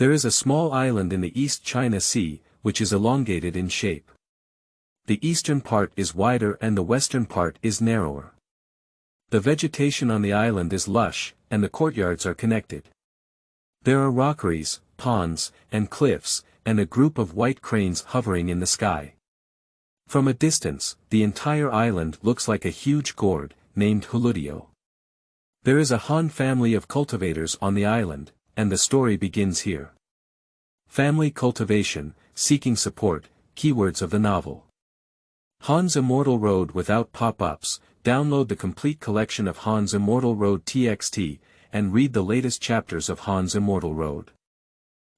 There is a small island in the East China Sea, which is elongated in shape. The eastern part is wider and the western part is narrower. The vegetation on the island is lush, and the courtyards are connected. There are rockeries, ponds, and cliffs, and a group of white cranes hovering in the sky. From a distance, the entire island looks like a huge gourd, named Huludao. There is a Han family of cultivators on the island, and the story begins here. Family cultivation, seeking support, keywords of the novel. Han's Immortal Road without pop-ups. Download the complete collection of Han's Immortal Road TXT, and read the latest chapters of Han's Immortal Road.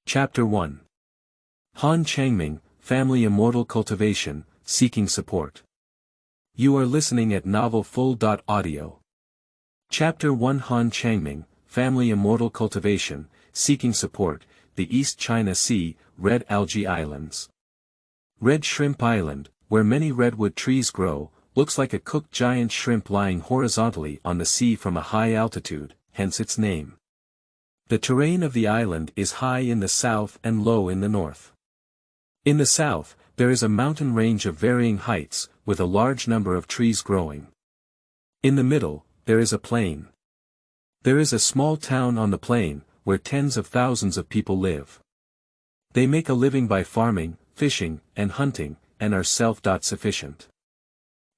Chapter 1. Han Changming, Family Immortal Cultivation, Seeking Support. You are listening at novelfull.audio. Chapter 1 Han Changming, Family Immortal Cultivation, Seeking Support, the East China Sea, Red Algae Islands. Red Shrimp Island, where many redwood trees grow, looks like a cooked giant shrimp lying horizontally on the sea from a high altitude, hence its name. The terrain of the island is high in the south and low in the north. In the south, there is a mountain range of varying heights, with a large number of trees growing. In the middle, there is a plain. There is a small town on the plain, where tens of thousands of people live. They make a living by farming, fishing, and hunting, and are self-sufficient.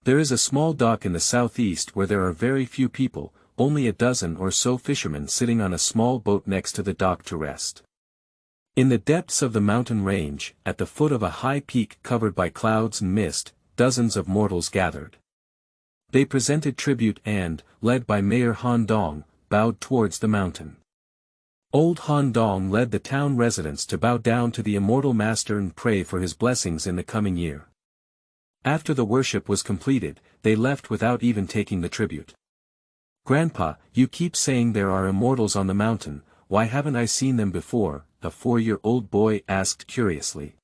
There is a small dock in the southeast where there are very few people, only a dozen or so fishermen sitting on a small boat next to the dock to rest. In the depths of the mountain range, at the foot of a high peak covered by clouds and mist, dozens of mortals gathered. They presented tribute and, led by Mayor Han Dong, bowed towards the mountain. Old Han Dong led the town residents to bow down to the Immortal Master and pray for his blessings in the coming year. After the worship was completed, they left without even taking the tribute. "Grandpa, you keep saying there are immortals on the mountain, why haven't I seen them before?" a 4-year-old boy asked curiously.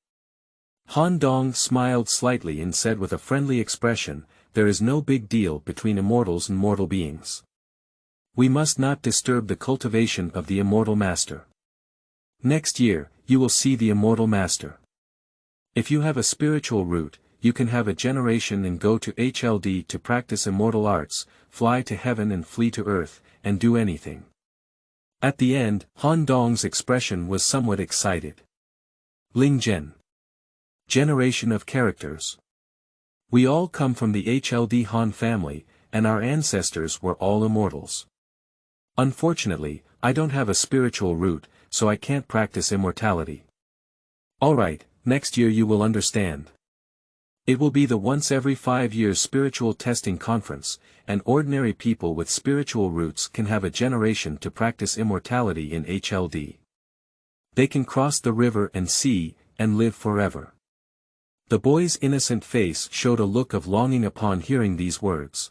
Han Dong smiled slightly and said with a friendly expression, "There is no big deal between immortals and mortal beings. We must not disturb the cultivation of the Immortal Master. Next year, you will see the Immortal Master. If you have a spiritual root, you can have a generation and go to HLD to practice immortal arts, fly to heaven and flee to earth, and do anything." At the end, Han Dong's expression was somewhat excited. Ling Zhen. Generation of Characters. We all come from the HLD Han family, and our ancestors were all immortals. Unfortunately, I don't have a spiritual root, so I can't practice immortality. Alright, next year you will understand. It will be the once every 5 years spiritual testing conference, and ordinary people with spiritual roots can have a generation to practice immortality in HLD. They can cross the river and sea, and live forever. The boy's innocent face showed a look of longing upon hearing these words.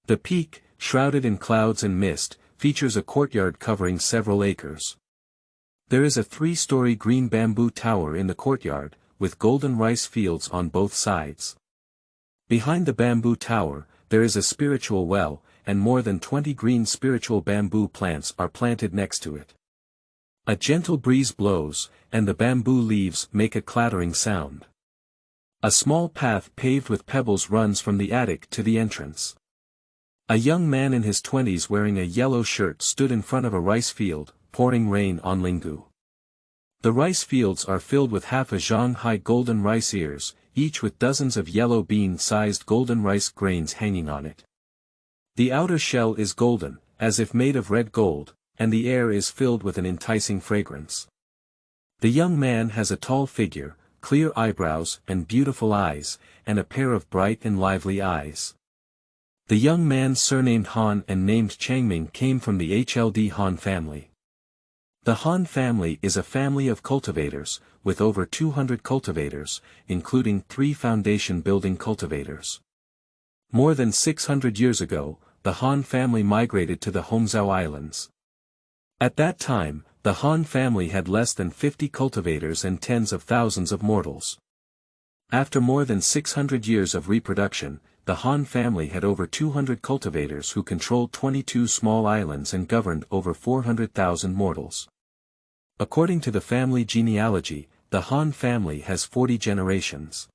The peak, shrouded in clouds and mist, features a courtyard covering several acres. There is a 3-story green bamboo tower in the courtyard, with golden rice fields on both sides. Behind the bamboo tower, there is a spiritual well, and more than 20 green spiritual bamboo plants are planted next to it. A gentle breeze blows, and the bamboo leaves make a clattering sound. A small path paved with pebbles runs from the attic to the entrance. A young man in his 20s wearing a yellow shirt stood in front of a rice field, pouring rain on Lingu. The rice fields are filled with half a zhang high golden rice ears, each with dozens of yellow bean-sized golden rice grains hanging on it. The outer shell is golden, as if made of red gold, and the air is filled with an enticing fragrance. The young man has a tall figure, clear eyebrows and beautiful eyes, and a pair of bright and lively eyes. The young man surnamed Han and named Changming came from the HLD Han family. The Han family is a family of cultivators, with over 200 cultivators, including 3 foundation-building cultivators. More than 600 years ago, the Han family migrated to the Hongzhou Islands. At that time, the Han family had less than 50 cultivators and tens of thousands of mortals. After more than 600 years of reproduction, the Han family had over 200 cultivators who controlled 22 small islands and governed over 400,000 mortals. According to the family genealogy, the Han family has 40 generations.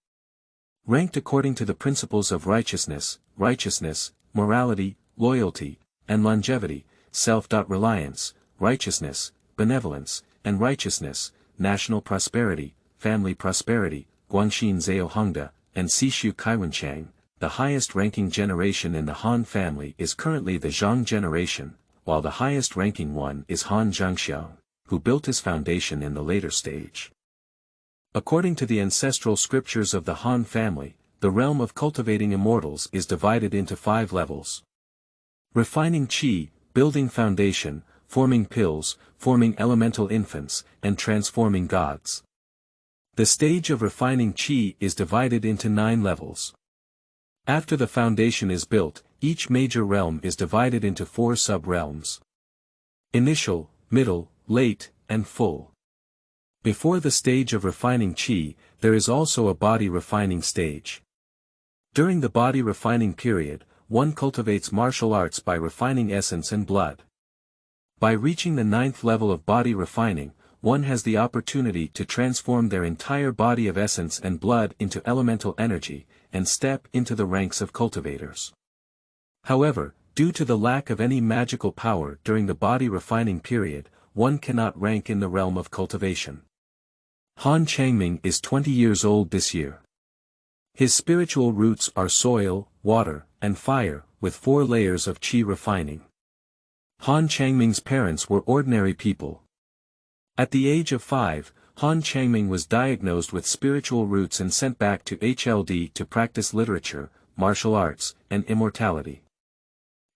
Ranked according to the principles of righteousness, morality, loyalty, and longevity, self-reliance, righteousness, benevolence, and righteousness, national prosperity, family prosperity, Guangxin Zhaohongda, and Sishu Kaiwenchang, the highest-ranking generation in the Han family is currently the Zhang generation, while the highest-ranking one is Han Zhangxiao, who built his foundation in the later stage. According to the ancestral scriptures of the Han family, the realm of cultivating immortals is divided into 5 levels. Refining qi, building foundation, forming pills, forming elemental infants, and transforming gods. The stage of refining qi is divided into 9 levels. After the foundation is built, each major realm is divided into 4 sub-realms. Initial, middle, late, and full. Before the stage of refining qi, there is also a body refining stage. During the body refining period, one cultivates martial arts by refining essence and blood. By reaching the 9th level of body refining, one has the opportunity to transform their entire body of essence and blood into elemental energy, and step into the ranks of cultivators. However, due to the lack of any magical power during the body refining period, one cannot rank in the realm of cultivation. Han Changming is 20 years old this year. His spiritual roots are soil, water, and fire, with 4 layers of qi refining. Han Changming's parents were ordinary people. At the age of 5, Han Changming was diagnosed with spiritual roots and sent back to HLD to practice literature, martial arts, and immortality.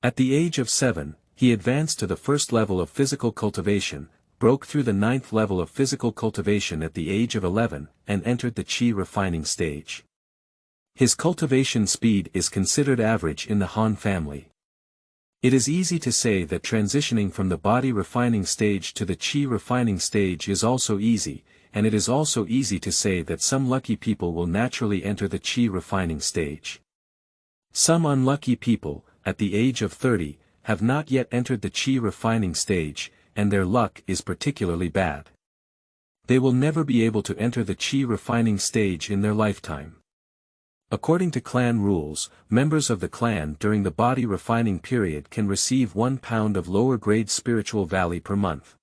At the age of 7, he advanced to the 1st level of physical cultivation, broke through the 9th level of physical cultivation at the age of 11, and entered the qi refining stage. His cultivation speed is considered average in the Han family. It is easy to say that transitioning from the body refining stage to the qi refining stage is also easy, and it is also easy to say that some lucky people will naturally enter the qi refining stage. Some unlucky people, at the age of 30, have not yet entered the qi refining stage, and their luck is particularly bad. They will never be able to enter the qi refining stage in their lifetime. According to clan rules, members of the clan during the body refining period can receive 1 pound of lower-grade spiritual valley per month.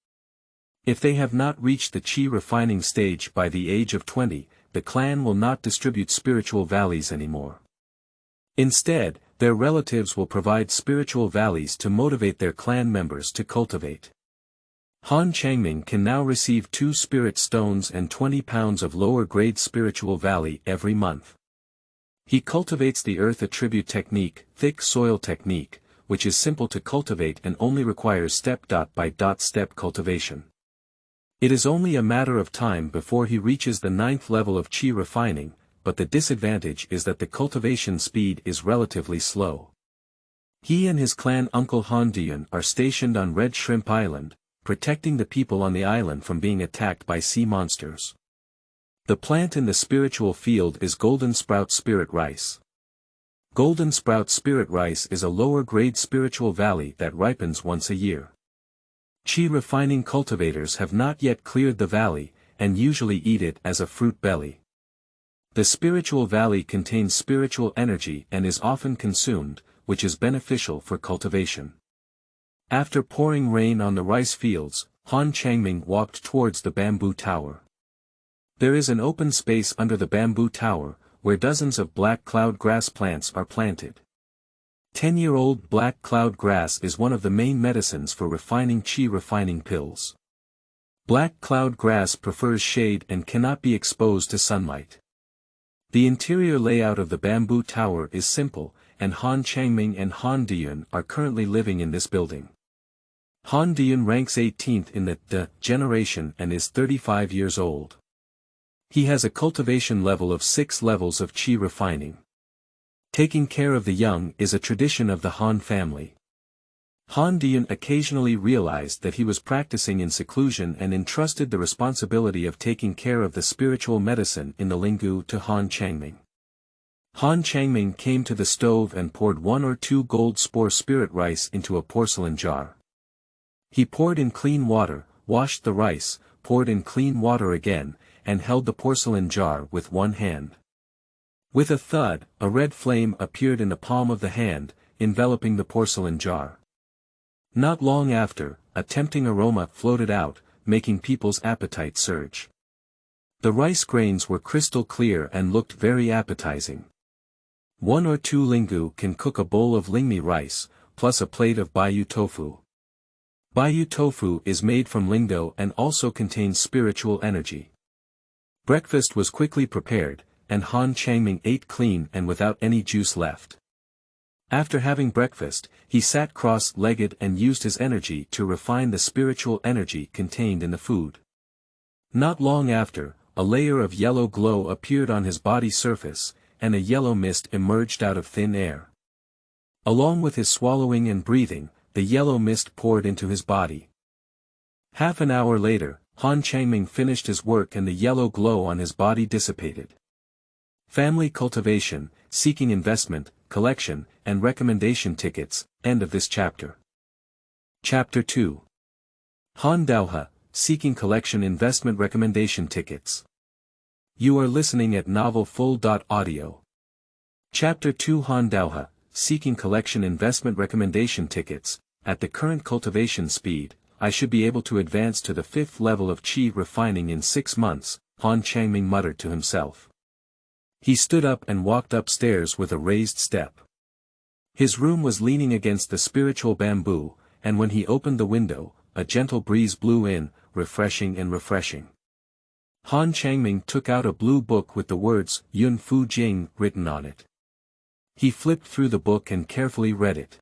If they have not reached the qi refining stage by the age of 20, the clan will not distribute spiritual valleys anymore. Instead, their relatives will provide spiritual valleys to motivate their clan members to cultivate. Han Changming can now receive 2 spirit stones and 20 pounds of lower-grade spiritual valley every month. He cultivates the earth attribute technique, thick soil technique, which is simple to cultivate and only requires step-by-step cultivation. It is only a matter of time before he reaches the 9th level of qi refining, but the disadvantage is that the cultivation speed is relatively slow. He and his clan uncle Han Diyun are stationed on Red Shrimp Island, protecting the people on the island from being attacked by sea monsters. The plant in the spiritual field is golden sprout spirit rice. Golden sprout spirit rice is a lower-grade spiritual valley that ripens once a year. Qi refining cultivators have not yet cleared the valley, and usually eat it as a fruit belly. The spiritual valley contains spiritual energy and is often consumed, which is beneficial for cultivation. After pouring rain on the rice fields, Han Changming walked towards the bamboo tower. There is an open space under the bamboo tower, where dozens of black cloud grass plants are planted. 10-year-old black cloud grass is one of the main medicines for refining qi refining pills. Black cloud grass prefers shade and cannot be exposed to sunlight. The interior layout of the bamboo tower is simple, and Han Changming and Han Diyun are currently living in this building. Han Diyun ranks 18th in the generation and is 35 years old. He has a cultivation level of 6 levels of qi refining. Taking care of the young is a tradition of the Han family. Han Diyun occasionally realized that he was practicing in seclusion and entrusted the responsibility of taking care of the spiritual medicine in the Lingu to Han Changming. Han Changming came to the stove and poured 1 or 2 gold spore spirit rice into a porcelain jar. He poured in clean water, washed the rice, poured in clean water again, and held the porcelain jar with one hand. With a thud, a red flame appeared in the palm of the hand, enveloping the porcelain jar. Not long after, a tempting aroma floated out, making people's appetite surge. The rice grains were crystal clear and looked very appetizing. 1 or 2 lingu can cook a bowl of lingmi rice, plus a plate of baiyu tofu. Baiyu tofu is made from lingdo and also contains spiritual energy. Breakfast was quickly prepared, and Han Changming ate clean and without any juice left. After having breakfast, he sat cross-legged and used his energy to refine the spiritual energy contained in the food. Not long after, a layer of yellow glow appeared on his body's surface, and a yellow mist emerged out of thin air. Along with his swallowing and breathing, the yellow mist poured into his body. Half an hour later, Han Changming finished his work and the yellow glow on his body dissipated. Family cultivation, seeking investment, collection, and recommendation tickets, end of this chapter. Chapter 2. Han Daohe, seeking collection investment recommendation tickets. You are listening at novelfull.audio. Chapter 2 Han Daohe, seeking collection investment recommendation tickets. At the current cultivation speed, I should be able to advance to the 5th level of qi refining in 6 months, Han Changming muttered to himself. He stood up and walked upstairs with a raised step. His room was leaning against the spiritual bamboo, and when he opened the window, a gentle breeze blew in, refreshing and refreshing. Han Changming took out a blue book with the words Yun Fu Jing written on it. He flipped through the book and carefully read it.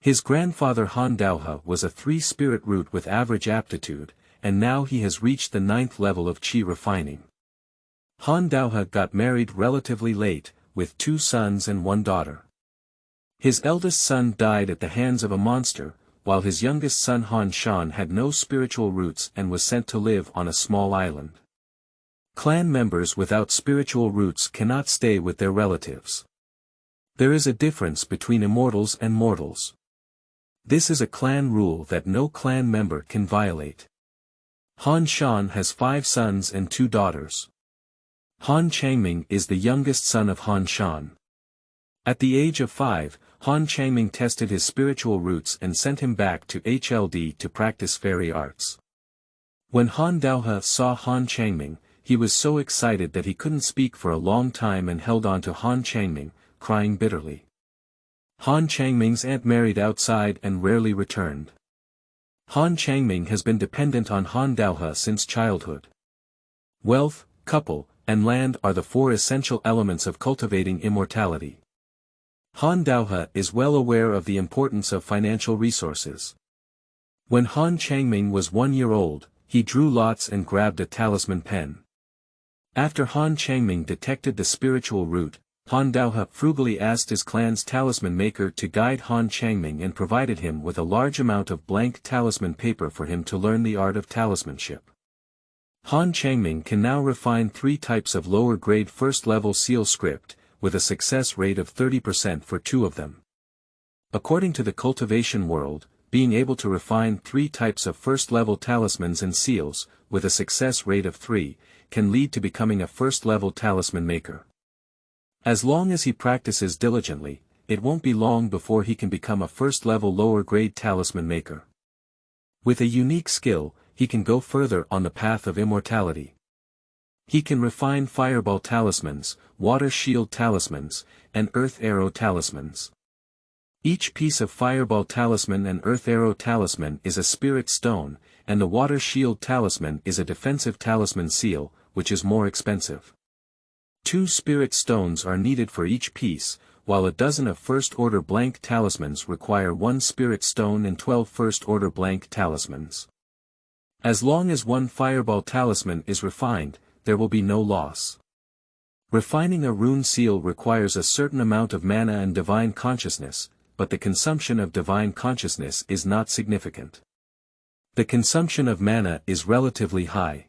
His grandfather Han Daohe was a 3-spirit root with average aptitude, and now he has reached the 9th level of qi refining. Han Daohe got married relatively late, with 2 sons and 1 daughter. His eldest son died at the hands of a monster, while his youngest son Han Shan had no spiritual roots and was sent to live on a small island. Clan members without spiritual roots cannot stay with their relatives. There is a difference between immortals and mortals. This is a clan rule that no clan member can violate. Han Shan has 5 sons and 2 daughters. Han Changming is the youngest son of Han Shan. At the age of 5, Han Changming tested his spiritual roots and sent him back to HLD to practice fairy arts. When Han Daohe saw Han Changming, he was so excited that he couldn't speak for a long time and held on to Han Changming, crying bitterly. Han Changming's aunt married outside and rarely returned. Han Changming has been dependent on Han Daohe since childhood. Wealth, couple, and land are the 4 essential elements of cultivating immortality. Han Daohe is well aware of the importance of financial resources. When Han Changming was 1 year old, he drew lots and grabbed a talisman pen. After Han Changming detected the spiritual root, Han Daohe frugally asked his clan's talisman maker to guide Han Changming and provided him with a large amount of blank talisman paper for him to learn the art of talismanship. Han Changming can now refine 3 types of lower-grade first-level seal script, with a success rate of 30% for 2 of them. According to the cultivation world, being able to refine 3 types of first-level talismans and seals, with a success rate of 3, can lead to becoming a first-level talisman maker. As long as he practices diligently, it won't be long before he can become a first-level lower-grade talisman maker. With a unique skill, he can go further on the path of immortality. He can refine fireball talismans, water shield talismans, and earth arrow talismans. Each piece of fireball talisman and earth arrow talisman is a spirit stone, and the water shield talisman is a defensive talisman seal, which is more expensive. 2 spirit stones are needed for each piece, while a dozen of first-order blank talismans require 1 spirit stone and 12 first-order blank talismans. As long as 1 fireball talisman is refined, there will be no loss. Refining a rune seal requires a certain amount of mana and divine consciousness, but the consumption of divine consciousness is not significant. The consumption of mana is relatively high.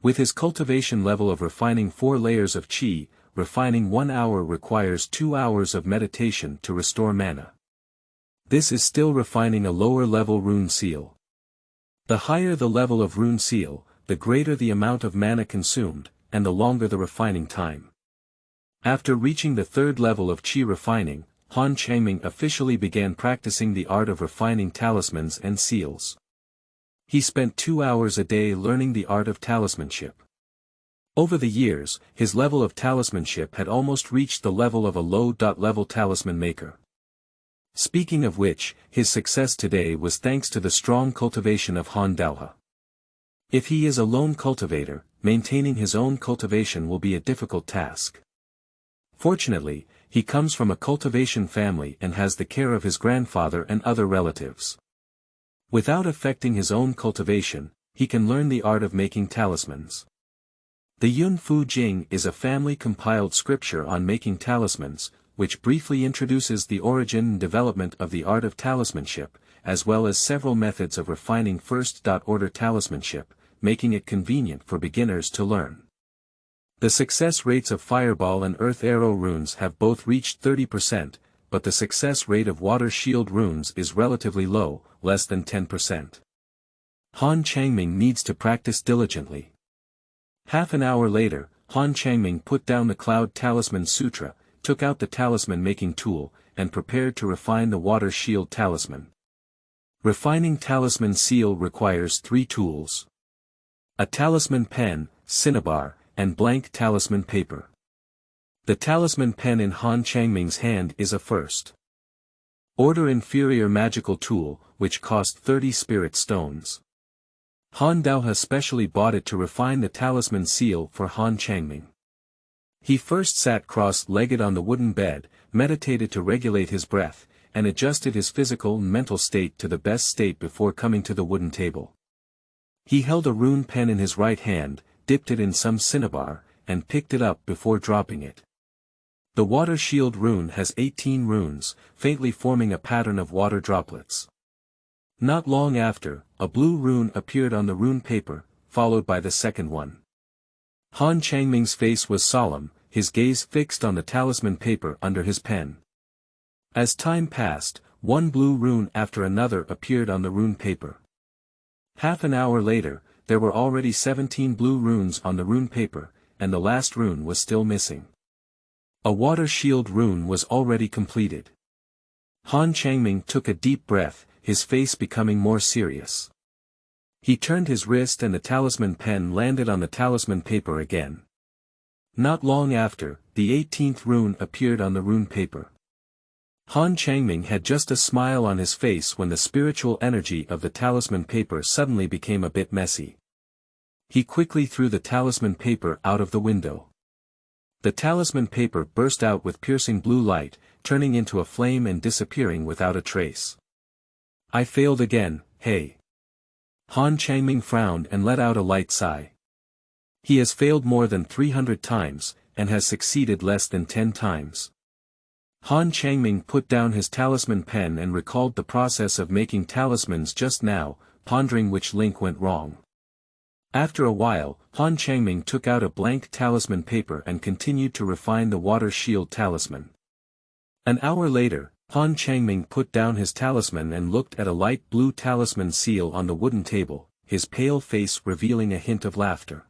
With his cultivation level of refining 4 layers of qi, refining 1 hour requires 2 hours of meditation to restore mana. This is still refining a lower-level rune seal. The higher the level of rune seal, the greater the amount of mana consumed, and the longer the refining time. After reaching the third level of qi refining, Han Changming officially began practicing the art of refining talismans and seals. He spent 2 hours a day learning the art of talismanship. Over the years, his level of talismanship had almost reached the level of a low-level talisman maker. Speaking of which, his success today was thanks to the strong cultivation of Han Daohe. If he is a lone cultivator, maintaining his own cultivation will be a difficult task. Fortunately, he comes from a cultivation family and has the care of his grandfather and other relatives. Without affecting his own cultivation, he can learn the art of making talismans. The Yun Fu Jing is a family-compiled scripture on making talismans, which briefly introduces the origin and development of the art of talismanship, as well as several methods of refining first-order talismanship, making it convenient for beginners to learn. The success rates of Fireball and Earth Arrow runes have both reached 30%, but the success rate of Water Shield runes is relatively low, less than 10%. Han Changming needs to practice diligently. Half an hour later, Han Changming put down the Cloud Talisman Sutra, took out the talisman-making tool, and prepared to refine the Water Shield talisman. Refining talisman seal requires 3 tools: a talisman pen, cinnabar, and blank talisman paper. The talisman pen in Han Changming's hand is a first order inferior magical tool, which cost 30 spirit stones. Han Daohe specially bought it to refine the talisman seal for Han Changming. He first sat cross-legged on the wooden bed, meditated to regulate his breath, and adjusted his physical and mental state to the best state before coming to the wooden table. He held a rune pen in his right hand, dipped it in some cinnabar, and picked it up before dropping it. The Water Shield rune has 18 runes, faintly forming a pattern of water droplets. Not long after, a blue rune appeared on the rune paper, followed by the second one. Han Changming's face was solemn, his gaze fixed on the talisman paper under his pen. As time passed, one blue rune after another appeared on the rune paper. Half an hour later, there were already 17 blue runes on the rune paper, and the last rune was still missing. A Water Shield rune was already completed. Han Changming took a deep breath, his face becoming more serious. He turned his wrist and the talisman pen landed on the talisman paper again. Not long after, the 18th rune appeared on the rune paper. Han Changming had just a smile on his face when the spiritual energy of the talisman paper suddenly became a bit messy. He quickly threw the talisman paper out of the window. The talisman paper burst out with piercing blue light, turning into a flame and disappearing without a trace. I failed again, hey. Han Changming frowned and let out a light sigh. He has failed more than 300 times, and has succeeded less than 10 times. Han Changming put down his talisman pen and recalled the process of making talismans just now, pondering which link went wrong. After a while, Han Changming took out a blank talisman paper and continued to refine the Water Shield talisman. An hour later, Han Changming put down his talisman and looked at a light blue talisman seal on the wooden table, his pale face revealing a hint of laughter.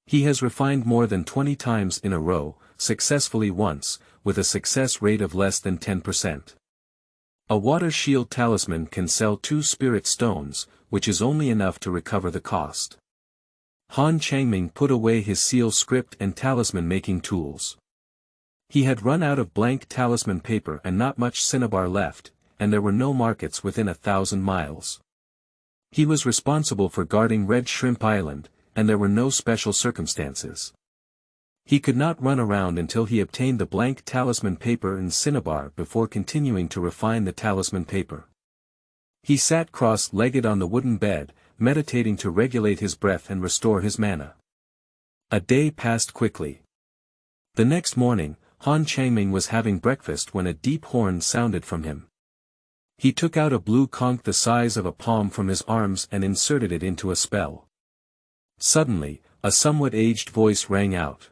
He has refined more than 20 times in a row, successfully once, with a success rate of less than 10%. A Water Shield talisman can sell 2 spirit stones, which is only enough to recover the cost. Han Changming put away his seal script and talisman-making tools. He had run out of blank talisman paper and not much cinnabar left, and there were no markets within 1,000 miles. He was responsible for guarding Red Shrimp Island, and there were no special circumstances. He could not run around until he obtained the blank talisman paper and cinnabar before continuing to refine the talisman paper. He sat cross-legged on the wooden bed, meditating to regulate his breath and restore his mana. A day passed quickly. The next morning, Han Changming was having breakfast when a deep horn sounded from him. He took out a blue conch the size of a palm from his arms and inserted it into a spell. Suddenly, a somewhat aged voice rang out.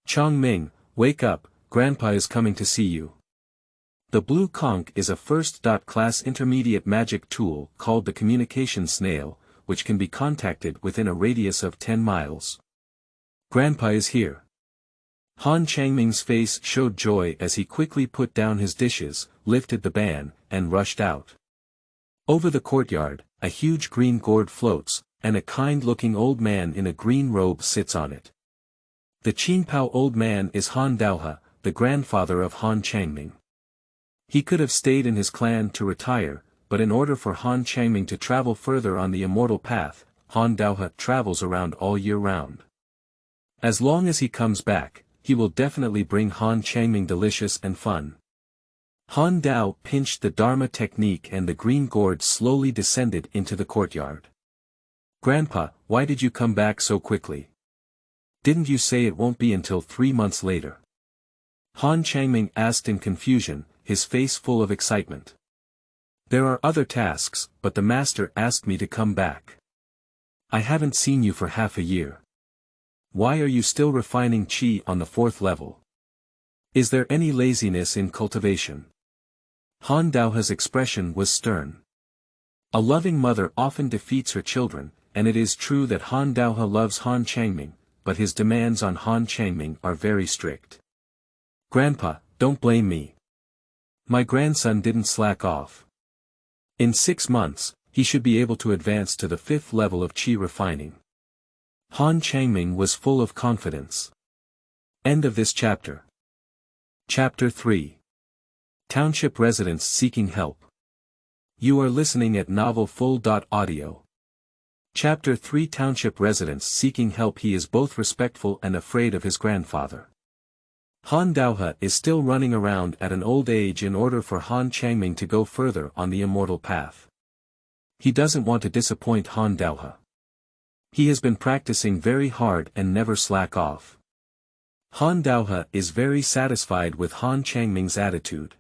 "Changming, wake up, Grandpa is coming to see you." The blue conch is a first-class intermediate magic tool called the communication snail, which can be contacted within a radius of 10 miles. Grandpa is here. Han Changming's face showed joy as he quickly put down his dishes, lifted the ban, and rushed out. Over the courtyard, a huge green gourd floats, and a kind-looking old man in a green robe sits on it. The Qinpao old man is Han Daohe, the grandfather of Han Changming. He could have stayed in his clan to retire, but in order for Han Changming to travel further on the immortal path, Han Daohe travels around all year round. As long as he comes back, he will definitely bring Han Changming delicious and fun. Han Dao pinched the Dharma technique and the green gourd slowly descended into the courtyard. Grandpa, why did you come back so quickly? Didn't you say it won't be until 3 months later? Han Changming asked in confusion, his face full of excitement. There are other tasks, but the master asked me to come back. I haven't seen you for half a year. Why are you still refining qi on the 4th level? Is there any laziness in cultivation? Han Daohe's expression was stern. A loving mother often defeats her children, and it is true that Han Daohe loves Han Changming, but his demands on Han Changming are very strict. Grandpa, don't blame me. My grandson didn't slack off. In 6 months, he should be able to advance to the 5th level of qi refining. Han Changming was full of confidence. End of this chapter. Chapter 3. Township residents seeking help. You are listening at novelfull.audio. Chapter 3. Township residents seeking help. He is both respectful and afraid of his grandfather. Han Daohe is still running around at an old age in order for Han Changming to go further on the immortal path. He doesn't want to disappoint Han Daohe. He has been practicing very hard and never slack off. Han Daohe is very satisfied with Han Changming's attitude.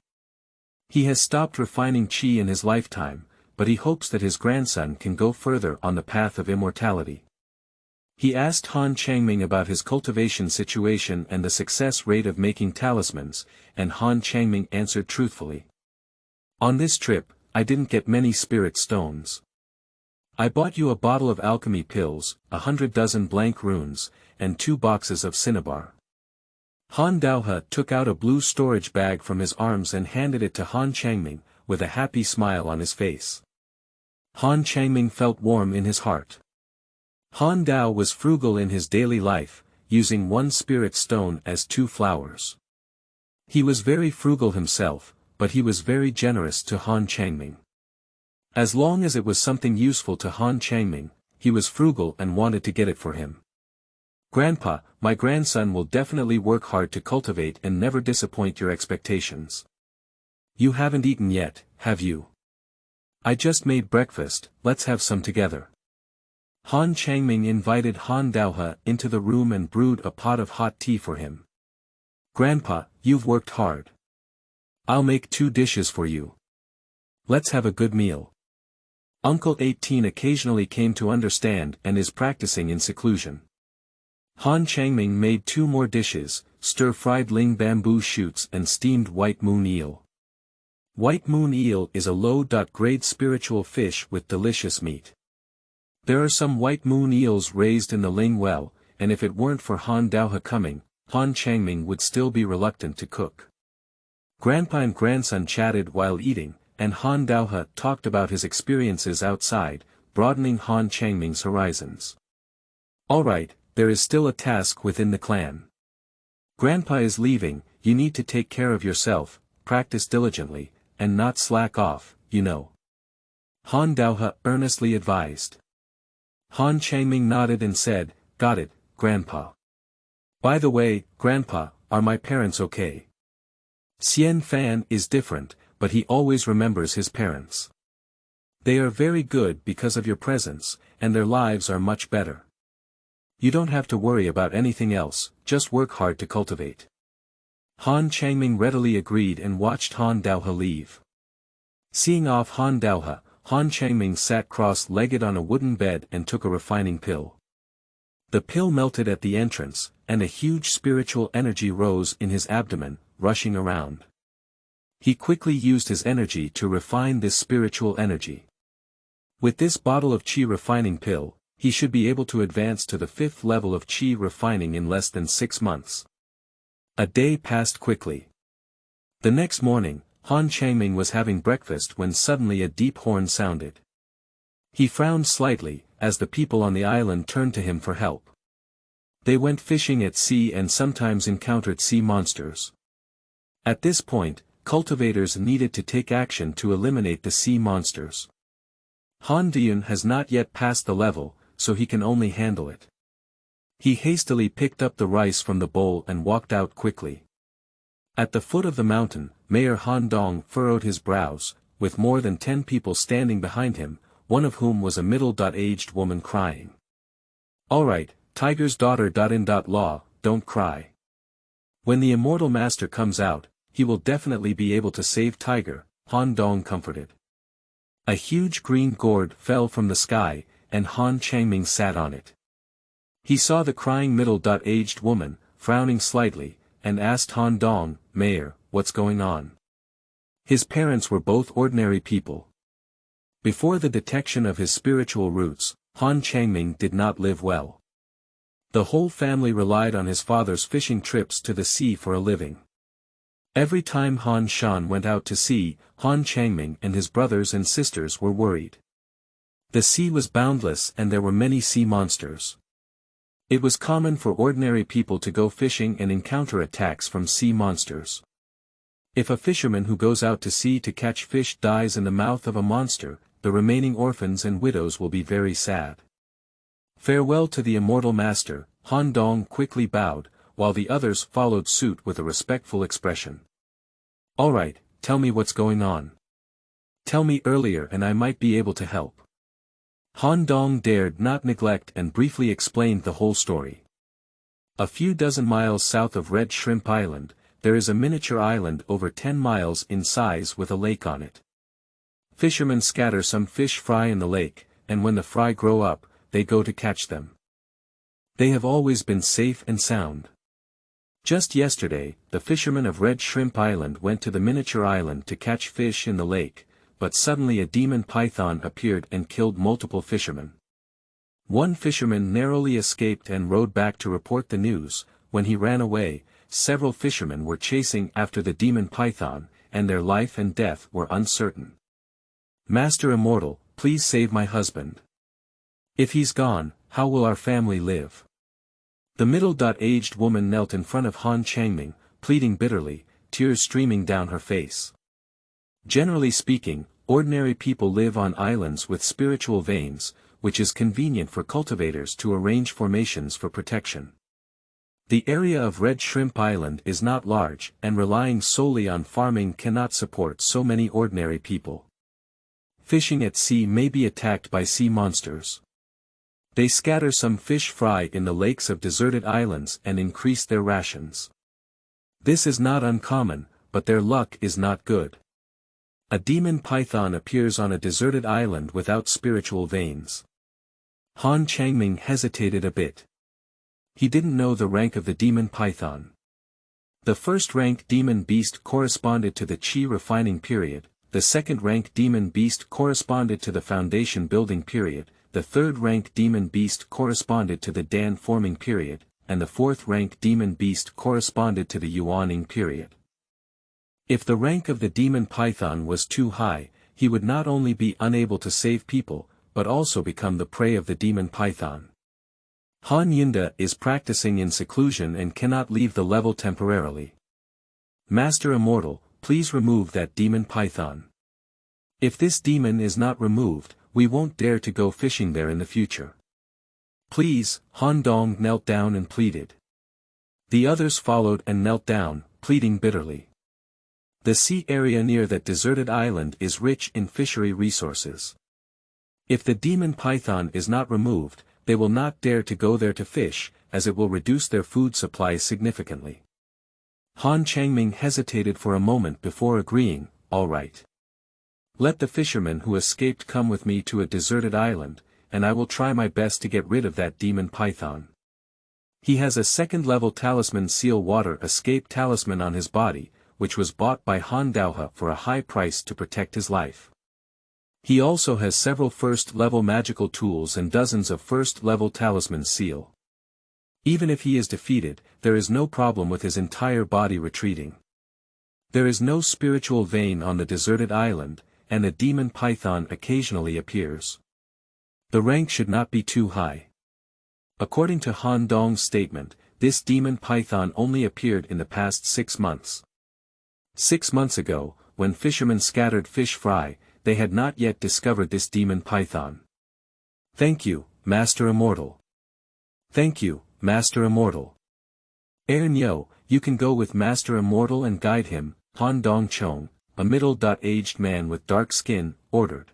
He has stopped refining qi in his lifetime, but he hopes that his grandson can go further on the path of immortality. He asked Han Changming about his cultivation situation and the success rate of making talismans, and Han Changming answered truthfully. On this trip, I didn't get many spirit stones. I bought you a bottle of alchemy pills, 100 dozen blank runes, and 2 boxes of cinnabar. Han Daohe took out a blue storage bag from his arms and handed it to Han Changming, with a happy smile on his face. Han Changming felt warm in his heart. Han Dao was frugal in his daily life, using 1 spirit stone as 2 flowers. He was very frugal himself, but he was very generous to Han Changming. As long as it was something useful to Han Changming, he was frugal and wanted to get it for him. Grandpa, my grandson will definitely work hard to cultivate and never disappoint your expectations. You haven't eaten yet, have you? I just made breakfast, let's have some together. Han Changming invited Han Daohe into the room and brewed a pot of hot tea for him. Grandpa, you've worked hard. I'll make 2 dishes for you. Let's have a good meal. Uncle 18 occasionally came to understand and is practicing in seclusion. Han Changming made 2 more dishes, stir-fried ling bamboo shoots and steamed white moon eel. White moon eel is a low-grade spiritual fish with delicious meat. There are some white moon eels raised in the Ling well, and if it weren't for Han Daohe coming, Han Changming would still be reluctant to cook. Grandpa and grandson chatted while eating, and Han Daohe talked about his experiences outside, broadening Han Changming's horizons. Alright, there is still a task within the clan. Grandpa is leaving, you need to take care of yourself, practice diligently, and not slack off, you know. Han Daohe earnestly advised. Han Changming nodded and said, got it, Grandpa. By the way, Grandpa, are my parents okay? Xian Fan is different, but he always remembers his parents. They are very good because of your presence, and their lives are much better. You don't have to worry about anything else, just work hard to cultivate. Han Changming readily agreed and watched Han Daohe leave. Seeing off Han Daohe, Han Changming sat cross-legged on a wooden bed and took a refining pill. The pill melted at the entrance, and a huge spiritual energy rose in his abdomen, rushing around. He quickly used his energy to refine this spiritual energy. With this bottle of qi refining pill, he should be able to advance to the 5th level of qi refining in less than 6 months. A day passed quickly. The next morning, Han Changming was having breakfast when suddenly a deep horn sounded. He frowned slightly, as the people on the island turned to him for help. They went fishing at sea and sometimes encountered sea monsters. At this point, cultivators needed to take action to eliminate the sea monsters. Han Diyun has not yet passed the level, so he can only handle it. He hastily picked up the rice from the bowl and walked out quickly. At the foot of the mountain, Mayor Han Dong furrowed his brows, with more than 10 people standing behind him, one of whom was a middle-aged woman crying. "Alright, Tiger's daughter. Law, don't cry. When the Immortal Master comes out, he will definitely be able to save Tiger," Han Dong comforted. A huge green gourd fell from the sky, and Han Changming sat on it. He saw the crying middle-aged woman, frowning slightly, and asked Han Dong, "Mayor, what's going on?" His parents were both ordinary people. Before the detection of his spiritual roots, Han Changming did not live well. The whole family relied on his father's fishing trips to the sea for a living. Every time Han Shan went out to sea, Han Changming and his brothers and sisters were worried. The sea was boundless and there were many sea monsters. It was common for ordinary people to go fishing and encounter attacks from sea monsters. If a fisherman who goes out to sea to catch fish dies in the mouth of a monster, the remaining orphans and widows will be very sad. Farewell to the Immortal Master, Han Dong quickly bowed, while the others followed suit with a respectful expression. "Alright, tell me what's going on. Tell me earlier and I might be able to help." Han Dong dared not neglect and briefly explained the whole story. A few dozen miles south of Red Shrimp Island, there is a miniature island over 10 miles in size with a lake on it. Fishermen scatter some fish fry in the lake, and when the fry grow up, they go to catch them. They have always been safe and sound. Just yesterday, the fishermen of Red Shrimp Island went to the miniature island to catch fish in the lake, but suddenly a demon python appeared and killed multiple fishermen. One fisherman narrowly escaped and rowed back to report the news. When he ran away, several fishermen were chasing after the demon python, and their life and death were uncertain. "Master Immortal, please save my husband. If he's gone, how will our family live?" The middle-aged woman knelt in front of Han Changming, pleading bitterly, tears streaming down her face. Generally speaking, ordinary people live on islands with spiritual veins, which is convenient for cultivators to arrange formations for protection. The area of Red Shrimp Island is not large, and relying solely on farming cannot support so many ordinary people. Fishing at sea may be attacked by sea monsters. They scatter some fish fry in the lakes of deserted islands and increase their rations. This is not uncommon, but their luck is not good. A demon python appears on a deserted island without spiritual veins. Han Changming hesitated a bit. He didn't know the rank of the demon python. The first-rank demon beast corresponded to the qi refining period, the second-rank demon beast corresponded to the foundation building period, the third-rank demon beast corresponded to the Dan forming period, and the fourth-rank demon beast corresponded to the Yuaning period. If the rank of the demon python was too high, he would not only be unable to save people, but also become the prey of the demon python. Han Yunda is practicing in seclusion and cannot leave the level temporarily. "Master Immortal, please remove that demon python. If this demon is not removed, we won't dare to go fishing there in the future. Please." Han Dong knelt down and pleaded. The others followed and knelt down, pleading bitterly. The sea area near that deserted island is rich in fishery resources. If the demon python is not removed, they will not dare to go there to fish, as it will reduce their food supply significantly. Han Changming hesitated for a moment before agreeing, "All right. Let the fisherman who escaped come with me to a deserted island, and I will try my best to get rid of that demon python. He has a second-level talisman seal water escape talisman on his body, which was bought by Han Daohe for a high price to protect his life. He also has several first-level magical tools and dozens of first-level talismans seal. Even if he is defeated, there is no problem with his entire body retreating. There is no spiritual vein on the deserted island, and a demon python occasionally appears. The rank should not be too high. According to Han Dong's statement, this demon python only appeared in the past 6 months. 6 months ago, when fishermen scattered fish fry, they had not yet discovered this demon python. Thank you, Master Immortal. Thank you, Master Immortal. Nyo, you can go with Master Immortal and guide him, Han Dongchong, a middle-aged man with dark skin, ordered.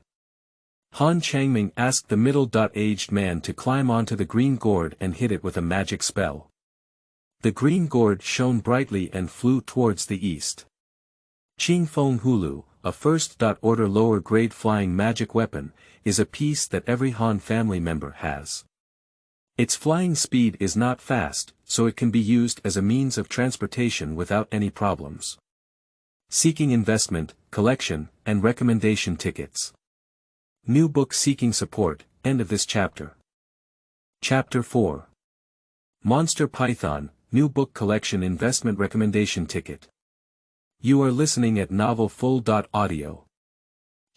Han Changming asked the middle-aged man to climb onto the green gourd and hit it with a magic spell. The green gourd shone brightly and flew towards the east. Qingfeng Hulu, a first-order lower-grade flying magic weapon, is a piece that every Han family member has. Its flying speed is not fast, so it can be used as a means of transportation without any problems. Seeking investment, collection, and recommendation tickets. New book seeking support, end of this chapter. Chapter 4. Monster Python, new book collection investment recommendation ticket. You are listening at novelfull.audio.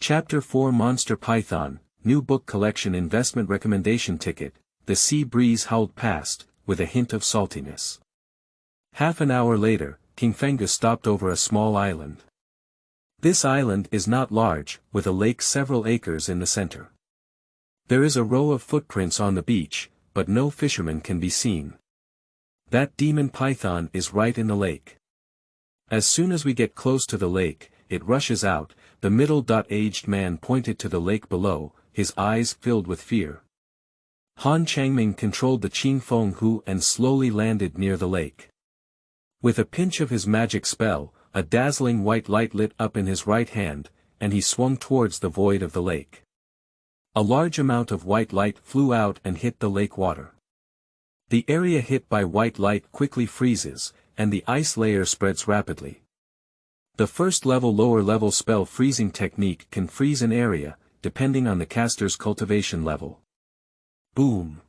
Chapter 4 Monster Python, new book collection investment recommendation ticket. The sea breeze howled past, with a hint of saltiness. Half an hour later, King Fengus stopped over a small island. This island is not large, with a lake several acres in the center. There is a row of footprints on the beach, but no fishermen can be seen. That demon python is right in the lake. As soon as we get close to the lake, it rushes out. The middle-aged man pointed to the lake below, his eyes filled with fear. Han Changming controlled the Qingfeng Hu and slowly landed near the lake. With a pinch of his magic spell, a dazzling white light lit up in his right hand, and he swung towards the void of the lake. A large amount of white light flew out and hit the lake water. The area hit by white light quickly freezes, and the ice layer spreads rapidly. The first-level lower-level spell freezing technique can freeze an area, depending on the caster's cultivation level. Boom!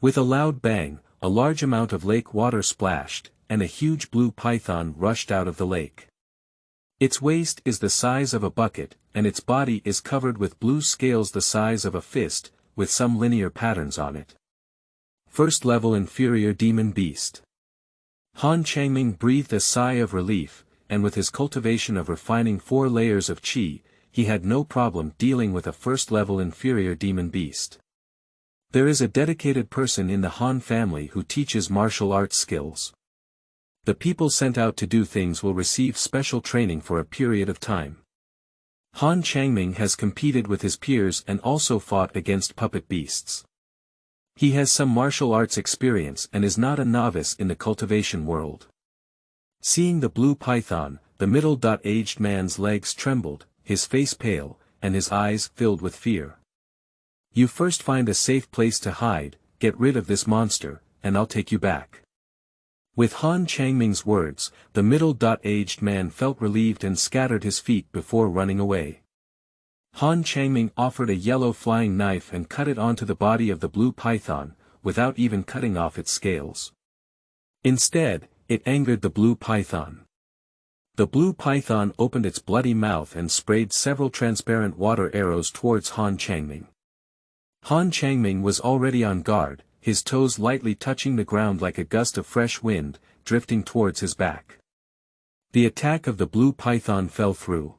With a loud bang, a large amount of lake water splashed, and a huge blue python rushed out of the lake. Its waist is the size of a bucket, and its body is covered with blue scales the size of a fist, with some linear patterns on it. First-level inferior demon beast. Han Changming breathed a sigh of relief, and with his cultivation of refining 4 layers of qi, he had no problem dealing with a first-level inferior demon beast. There is a dedicated person in the Han family who teaches martial arts skills. The people sent out to do things will receive special training for a period of time. Han Changming has competed with his peers and also fought against puppet beasts. He has some martial arts experience and is not a novice in the cultivation world. Seeing the blue python, the middle-aged man's legs trembled, his face pale, and his eyes filled with fear. You first find a safe place to hide, get rid of this monster, and I'll take you back. With Han Changming's words, the middle-aged man felt relieved and scattered his feet before running away. Han Changming offered a yellow flying knife and cut it onto the body of the blue python, without even cutting off its scales. Instead, it angered the blue python. The blue python opened its bloody mouth and sprayed several transparent water arrows towards Han Changming. Han Changming was already on guard, his toes lightly touching the ground like a gust of fresh wind, drifting towards his back. The attack of the blue python fell through.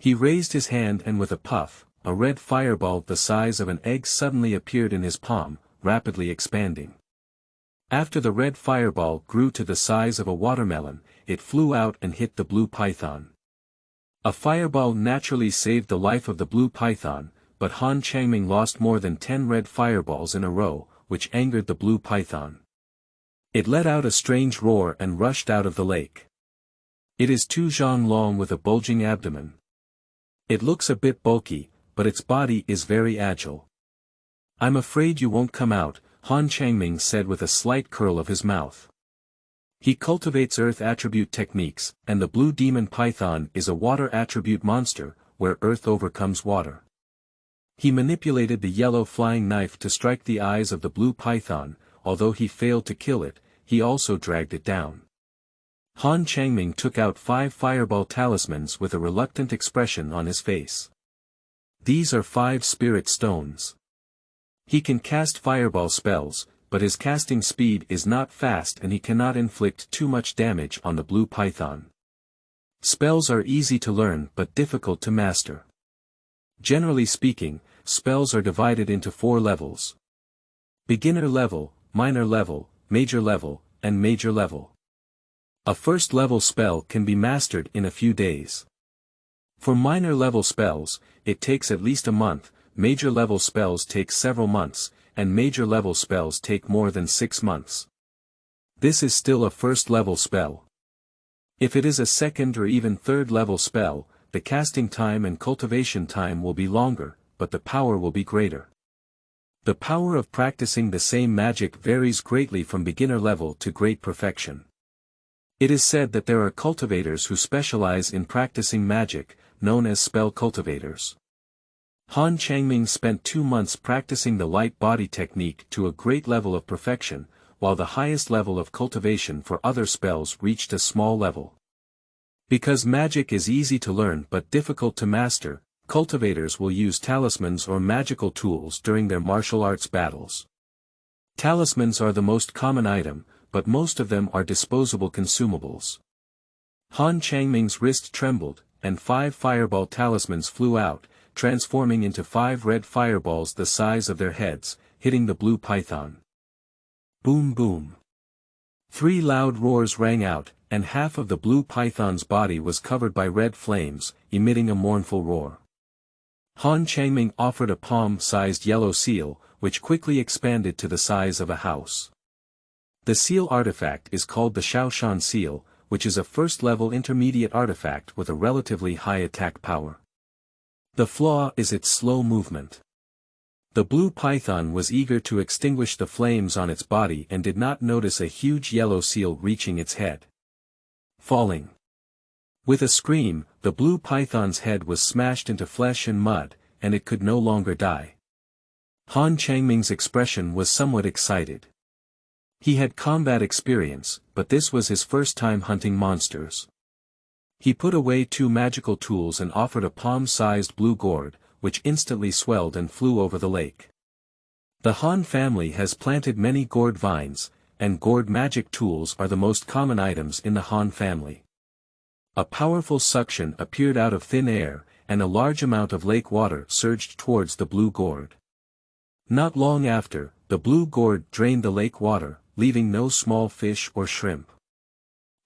He raised his hand and with a puff, a red fireball the size of an egg suddenly appeared in his palm, rapidly expanding. After the red fireball grew to the size of a watermelon, it flew out and hit the blue python. A fireball naturally saved the life of the blue python, but Han Changming lost more than 10 red fireballs in a row, which angered the blue python. It let out a strange roar and rushed out of the lake. It is 2 zhang long with a bulging abdomen. It looks a bit bulky, but its body is very agile. I'm afraid you won't come out, Han Changming said with a slight curl of his mouth. He cultivates earth attribute techniques, and the blue demon python is a water attribute monster, where earth overcomes water. He manipulated the yellow flying knife to strike the eyes of the blue python. Although he failed to kill it, he also dragged it down. Han Changming took out 5 fireball talismans with a reluctant expression on his face. These are 5 spirit stones. He can cast fireball spells, but his casting speed is not fast and he cannot inflict too much damage on the blue python. Spells are easy to learn but difficult to master. Generally speaking, spells are divided into 4 levels. Beginner level, minor level, major level, and major level. A first level spell can be mastered in a few days. For minor level spells, it takes at least a month, major level spells take several months, and major level spells take more than 6 months. This is still a first level spell. If it is a second or even third level spell, the casting time and cultivation time will be longer, but the power will be greater. The power of practicing the same magic varies greatly from beginner level to great perfection. It is said that there are cultivators who specialize in practicing magic, known as spell cultivators. Han Changming spent 2 months practicing the light body technique to a great level of perfection, while the highest level of cultivation for other spells reached a small level. Because magic is easy to learn but difficult to master, cultivators will use talismans or magical tools during their martial arts battles. Talismans are the most common item, but most of them are disposable consumables. Han Changming's wrist trembled, and 5 fireball talismans flew out, transforming into 5 red fireballs the size of their heads, hitting the blue python. Boom boom. 3 loud roars rang out, and half of the blue python's body was covered by red flames, emitting a mournful roar. Han Changming offered a palm-sized yellow seal, which quickly expanded to the size of a house. The seal artifact is called the Shaoshan seal, which is a first-level intermediate artifact with a relatively high attack power. The flaw is its slow movement. The blue python was eager to extinguish the flames on its body and did not notice a huge yellow seal reaching its head. Falling. With a scream, the blue python's head was smashed into flesh and mud, and it could no longer die. Han Changming's expression was somewhat excited. He had combat experience, but this was his first time hunting monsters. He put away 2 magical tools and offered a palm-sized blue gourd, which instantly swelled and flew over the lake. The Han family has planted many gourd vines, and gourd magic tools are the most common items in the Han family. A powerful suction appeared out of thin air, and a large amount of lake water surged towards the blue gourd. Not long after, the blue gourd drained the lake water, leaving no small fish or shrimp.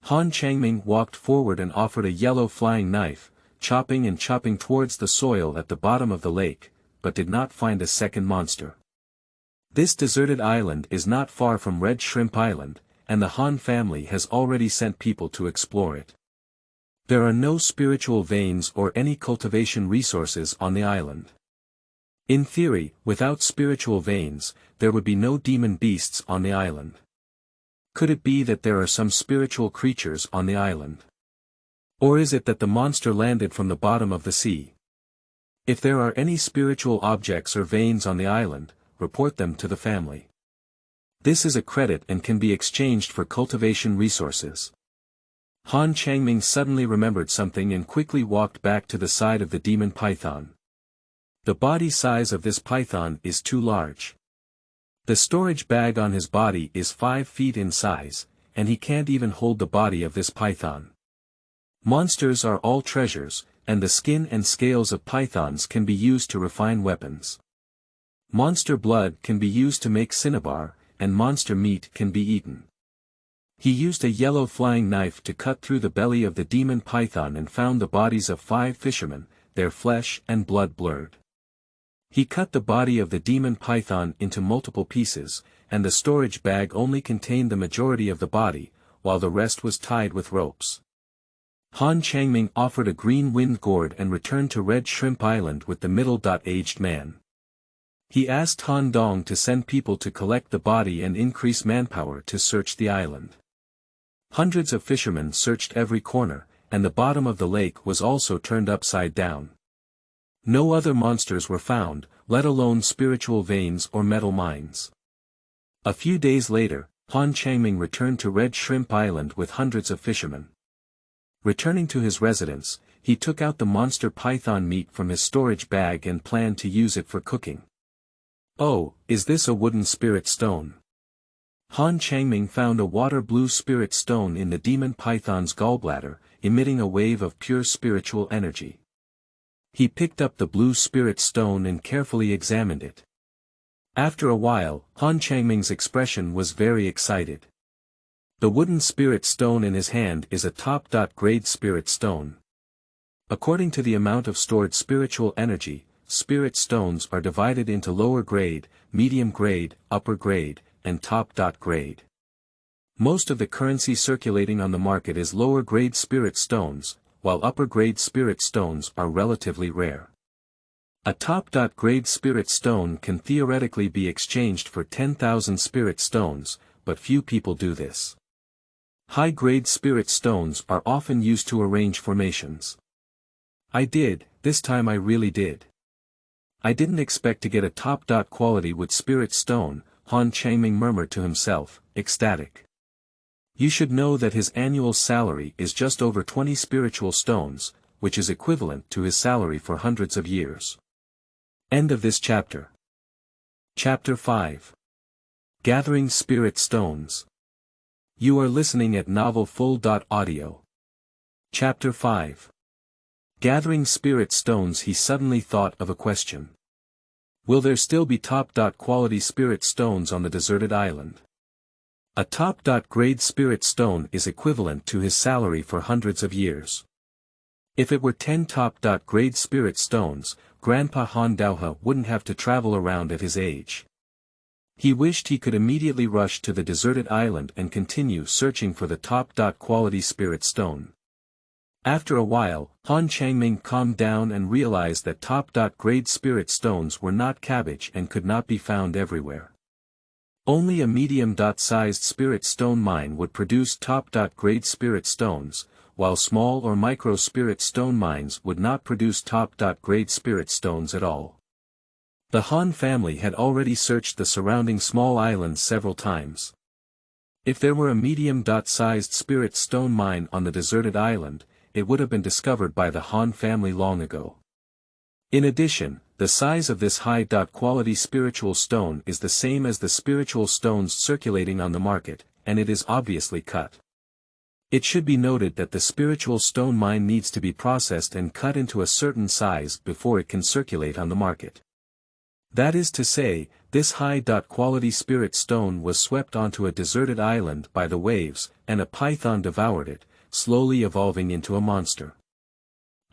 Han Changming walked forward and offered a yellow flying knife, chopping and chopping towards the soil at the bottom of the lake, but did not find a second monster. This deserted island is not far from Red Shrimp Island, and the Han family has already sent people to explore it. There are no spiritual veins or any cultivation resources on the island. In theory, without spiritual veins, there would be no demon beasts on the island. Could it be that there are some spiritual creatures on the island? Or is it that the monster landed from the bottom of the sea? If there are any spiritual objects or veins on the island, report them to the family. This is a credit and can be exchanged for cultivation resources. Han Changming suddenly remembered something and quickly walked back to the side of the demon python. The body size of this python is too large. The storage bag on his body is 5 feet in size, and he can't even hold the body of this python. Monsters are all treasures, and the skin and scales of pythons can be used to refine weapons. Monster blood can be used to make cinnabar, and monster meat can be eaten. He used a yellow flying knife to cut through the belly of the demon python and found the bodies of 5 fishermen, their flesh and blood blurred. He cut the body of the demon python into multiple pieces, and the storage bag only contained the majority of the body, while the rest was tied with ropes. Han Changming offered a green wind gourd and returned to Red Shrimp Island with the middle-aged man. He asked Han Dong to send people to collect the body and increase manpower to search the island. Hundreds of fishermen searched every corner, and the bottom of the lake was also turned upside down. No other monsters were found, let alone spiritual veins or metal mines. A few days later, Han Changming returned to Red Shrimp Island with hundreds of fishermen. Returning to his residence, he took out the monster python meat from his storage bag and planned to use it for cooking. Oh, is this a wooden spirit stone? Han Changming found a water-blue spirit stone in the demon python's gallbladder, emitting a wave of pure spiritual energy. He picked up the blue spirit stone and carefully examined it. After a while, Han Changming's expression was very excited. The wooden spirit stone in his hand is a top-grade spirit stone. According to the amount of stored spiritual energy, spirit stones are divided into lower grade, medium grade, upper grade, and top-grade. Most of the currency circulating on the market is lower grade spirit stones, while upper grade spirit stones are relatively rare. A top-grade spirit stone can theoretically be exchanged for 10,000 spirit stones, but few people do this. High-grade spirit stones are often used to arrange formations. I did, this time I really did. I didn't expect to get a top-quality wood spirit stone, Han Changming murmured to himself, ecstatic. You should know that his annual salary is just over 20 spiritual stones, which is equivalent to his salary for hundreds of years. End of this chapter. Chapter 5. Gathering Spirit Stones. You are listening at novelfull.audio. Chapter 5. Gathering spirit stones. He suddenly thought of a question. Will there still be top-quality spirit stones on the deserted island? A top-grade spirit stone is equivalent to his salary for hundreds of years. If it were 10 top-grade spirit stones, Grandpa Han Daohe wouldn't have to travel around at his age. He wished he could immediately rush to the deserted island and continue searching for the top-quality spirit stone. After a while, Han Changming calmed down and realized that top-grade spirit stones were not cabbage and could not be found everywhere. Only a medium-sized spirit stone mine would produce top-grade spirit stones, while small or micro spirit stone mines would not produce top-grade spirit stones at all. The Han family had already searched the surrounding small islands several times. If there were a medium-sized spirit stone mine on the deserted island, it would have been discovered by the Han family long ago. In addition, the size of this high-quality spiritual stone is the same as the spiritual stones circulating on the market, and it is obviously cut. It should be noted that the spiritual stone mine needs to be processed and cut into a certain size before it can circulate on the market. That is to say, this high-quality spirit stone was swept onto a deserted island by the waves, and a python devoured it, slowly evolving into a monster.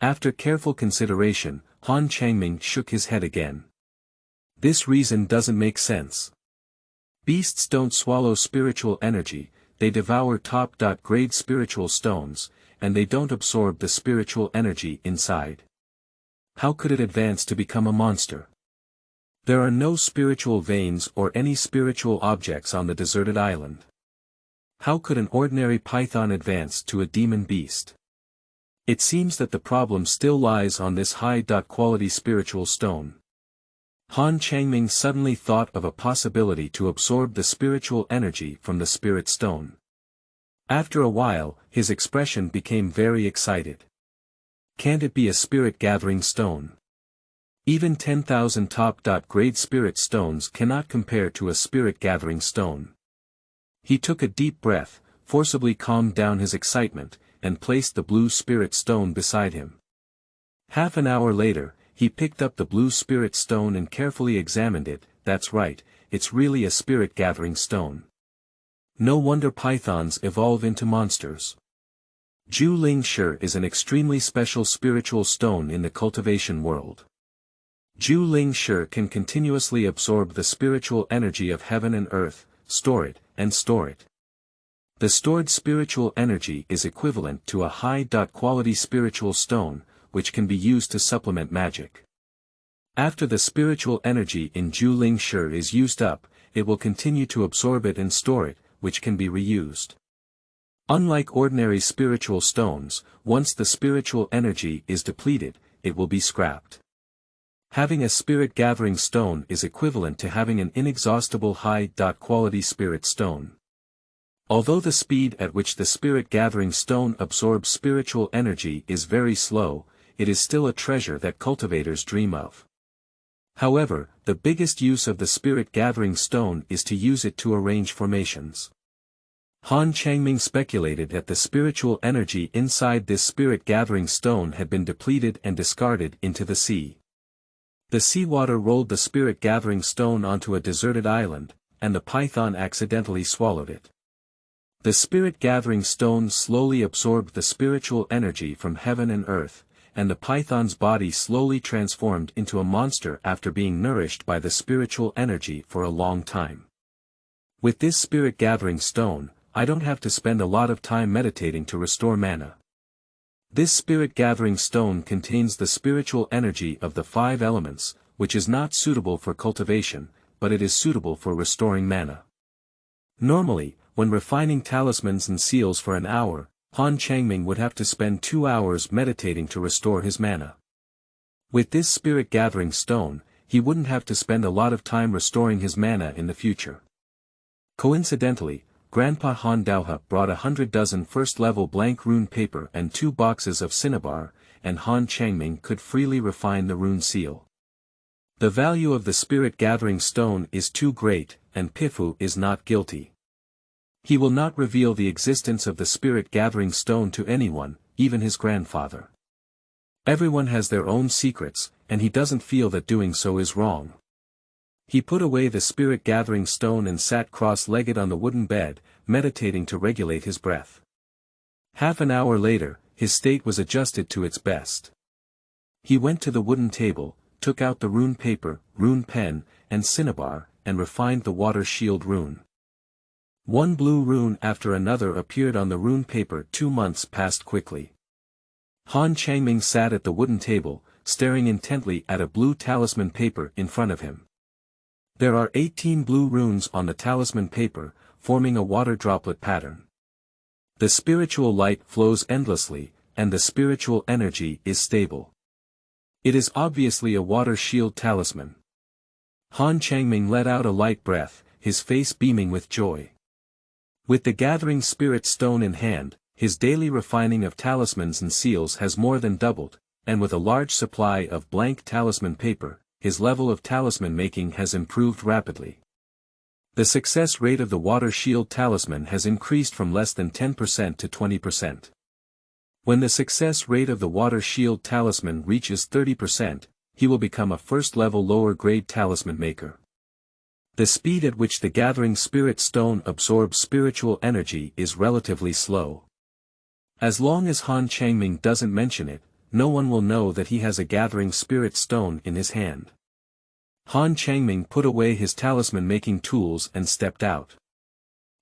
After careful consideration, Han Changming shook his head again. This reason doesn't make sense. Beasts don't swallow spiritual energy, they devour top-grade spiritual stones, and they don't absorb the spiritual energy inside. How could it advance to become a monster? There are no spiritual veins or any spiritual objects on the deserted island. How could an ordinary python advance to a demon beast? It seems that the problem still lies on this high-quality spiritual stone. Han Changming suddenly thought of a possibility to absorb the spiritual energy from the spirit stone. After a while, his expression became very excited. Can't it be a spirit-gathering stone? Even 10,000 top-grade spirit stones cannot compare to a spirit-gathering stone. He took a deep breath, forcibly calmed down his excitement, and placed the blue spirit stone beside him. Half an hour later, he picked up the blue spirit stone and carefully examined it. That's right, it's really a spirit-gathering stone. No wonder pythons evolve into monsters. Zhu Ling Shi is an extremely special spiritual stone in the cultivation world. Zhu Ling Shi can continuously absorb the spiritual energy of heaven and earth, store it, and store it. The stored spiritual energy is equivalent to a high-quality spiritual stone, which can be used to supplement magic. After the spiritual energy in Zhu Ling Shi is used up, it will continue to absorb it and store it, which can be reused. Unlike ordinary spiritual stones, once the spiritual energy is depleted, it will be scrapped. Having a spirit-gathering stone is equivalent to having an inexhaustible high-quality spirit stone. Although the speed at which the spirit-gathering stone absorbs spiritual energy is very slow, it is still a treasure that cultivators dream of. However, the biggest use of the spirit-gathering stone is to use it to arrange formations. Han Changming speculated that the spiritual energy inside this spirit-gathering stone had been depleted and discarded into the sea. The seawater rolled the spirit-gathering stone onto a deserted island, and the python accidentally swallowed it. The spirit-gathering stone slowly absorbed the spiritual energy from heaven and earth, and the python's body slowly transformed into a monster after being nourished by the spiritual energy for a long time. With this spirit-gathering stone, I don't have to spend a lot of time meditating to restore mana. This spirit-gathering stone contains the spiritual energy of the 5 elements, which is not suitable for cultivation, but it is suitable for restoring mana. Normally, when refining talismans and seals for an hour, Han Changming would have to spend 2 hours meditating to restore his mana. With this spirit-gathering stone, he wouldn't have to spend a lot of time restoring his mana in the future. Coincidentally, Grandpa Han Daohe brought 100 dozen first-level blank rune paper and 2 boxes of cinnabar, and Han Changming could freely refine the rune seal. The value of the spirit-gathering stone is too great, and Pifu is not guilty. He will not reveal the existence of the spirit-gathering stone to anyone, even his grandfather. Everyone has their own secrets, and he doesn't feel that doing so is wrong. He put away the spirit-gathering stone and sat cross-legged on the wooden bed, meditating to regulate his breath. Half an hour later, his state was adjusted to its best. He went to the wooden table, took out the rune paper, rune pen, and cinnabar, and refined the water shield rune. One blue rune after another appeared on the rune paper. 2 months passed quickly. Han Changming sat at the wooden table, staring intently at a blue talisman paper in front of him. There are 18 blue runes on the talisman paper, forming a water droplet pattern. The spiritual light flows endlessly, and the spiritual energy is stable. It is obviously a water shield talisman. Han Changming let out a light breath, his face beaming with joy. With the gathering spirit stone in hand, his daily refining of talismans and seals has more than doubled, and with a large supply of blank talisman paper, his level of talisman making has improved rapidly. The success rate of the water shield talisman has increased from less than 10% to 20%. When the success rate of the water shield talisman reaches 30%, he will become a first-level lower-grade talisman maker. The speed at which the gathering spirit stone absorbs spiritual energy is relatively slow. As long as Han Changming doesn't mention it, no one will know that he has a gathering spirit stone in his hand. Han Changming put away his talisman-making tools and stepped out.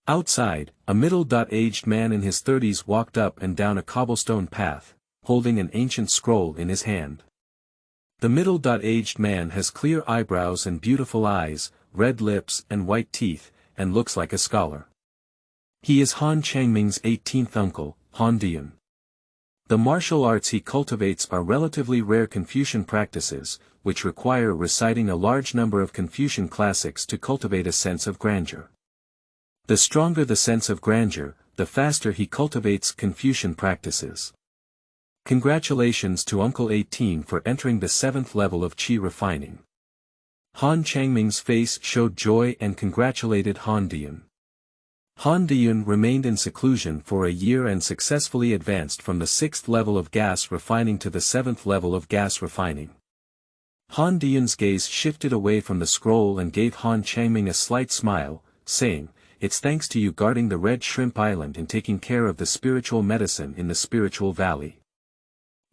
Outside, a middle-aged man in his 30s walked up and down a cobblestone path, holding an ancient scroll in his hand. The middle-aged man has clear eyebrows and beautiful eyes, red lips and white teeth, and looks like a scholar. He is Han Changming's 18th uncle, Han Diyun. The martial arts he cultivates are relatively rare Confucian practices, which require reciting a large number of Confucian classics to cultivate a sense of grandeur. The stronger the sense of grandeur, the faster he cultivates Confucian practices. Congratulations to Uncle 18 for entering the 7th level of Qi refining. Han Changming's face showed joy and congratulated Han Diyun. Han Diyun remained in seclusion for a year and successfully advanced from the 6th level of gas refining to the 7th level of gas refining. Han Diyun's gaze shifted away from the scroll and gave Han Changming a slight smile, saying, "It's thanks to you guarding the Red Shrimp Island and taking care of the spiritual medicine in the spiritual valley.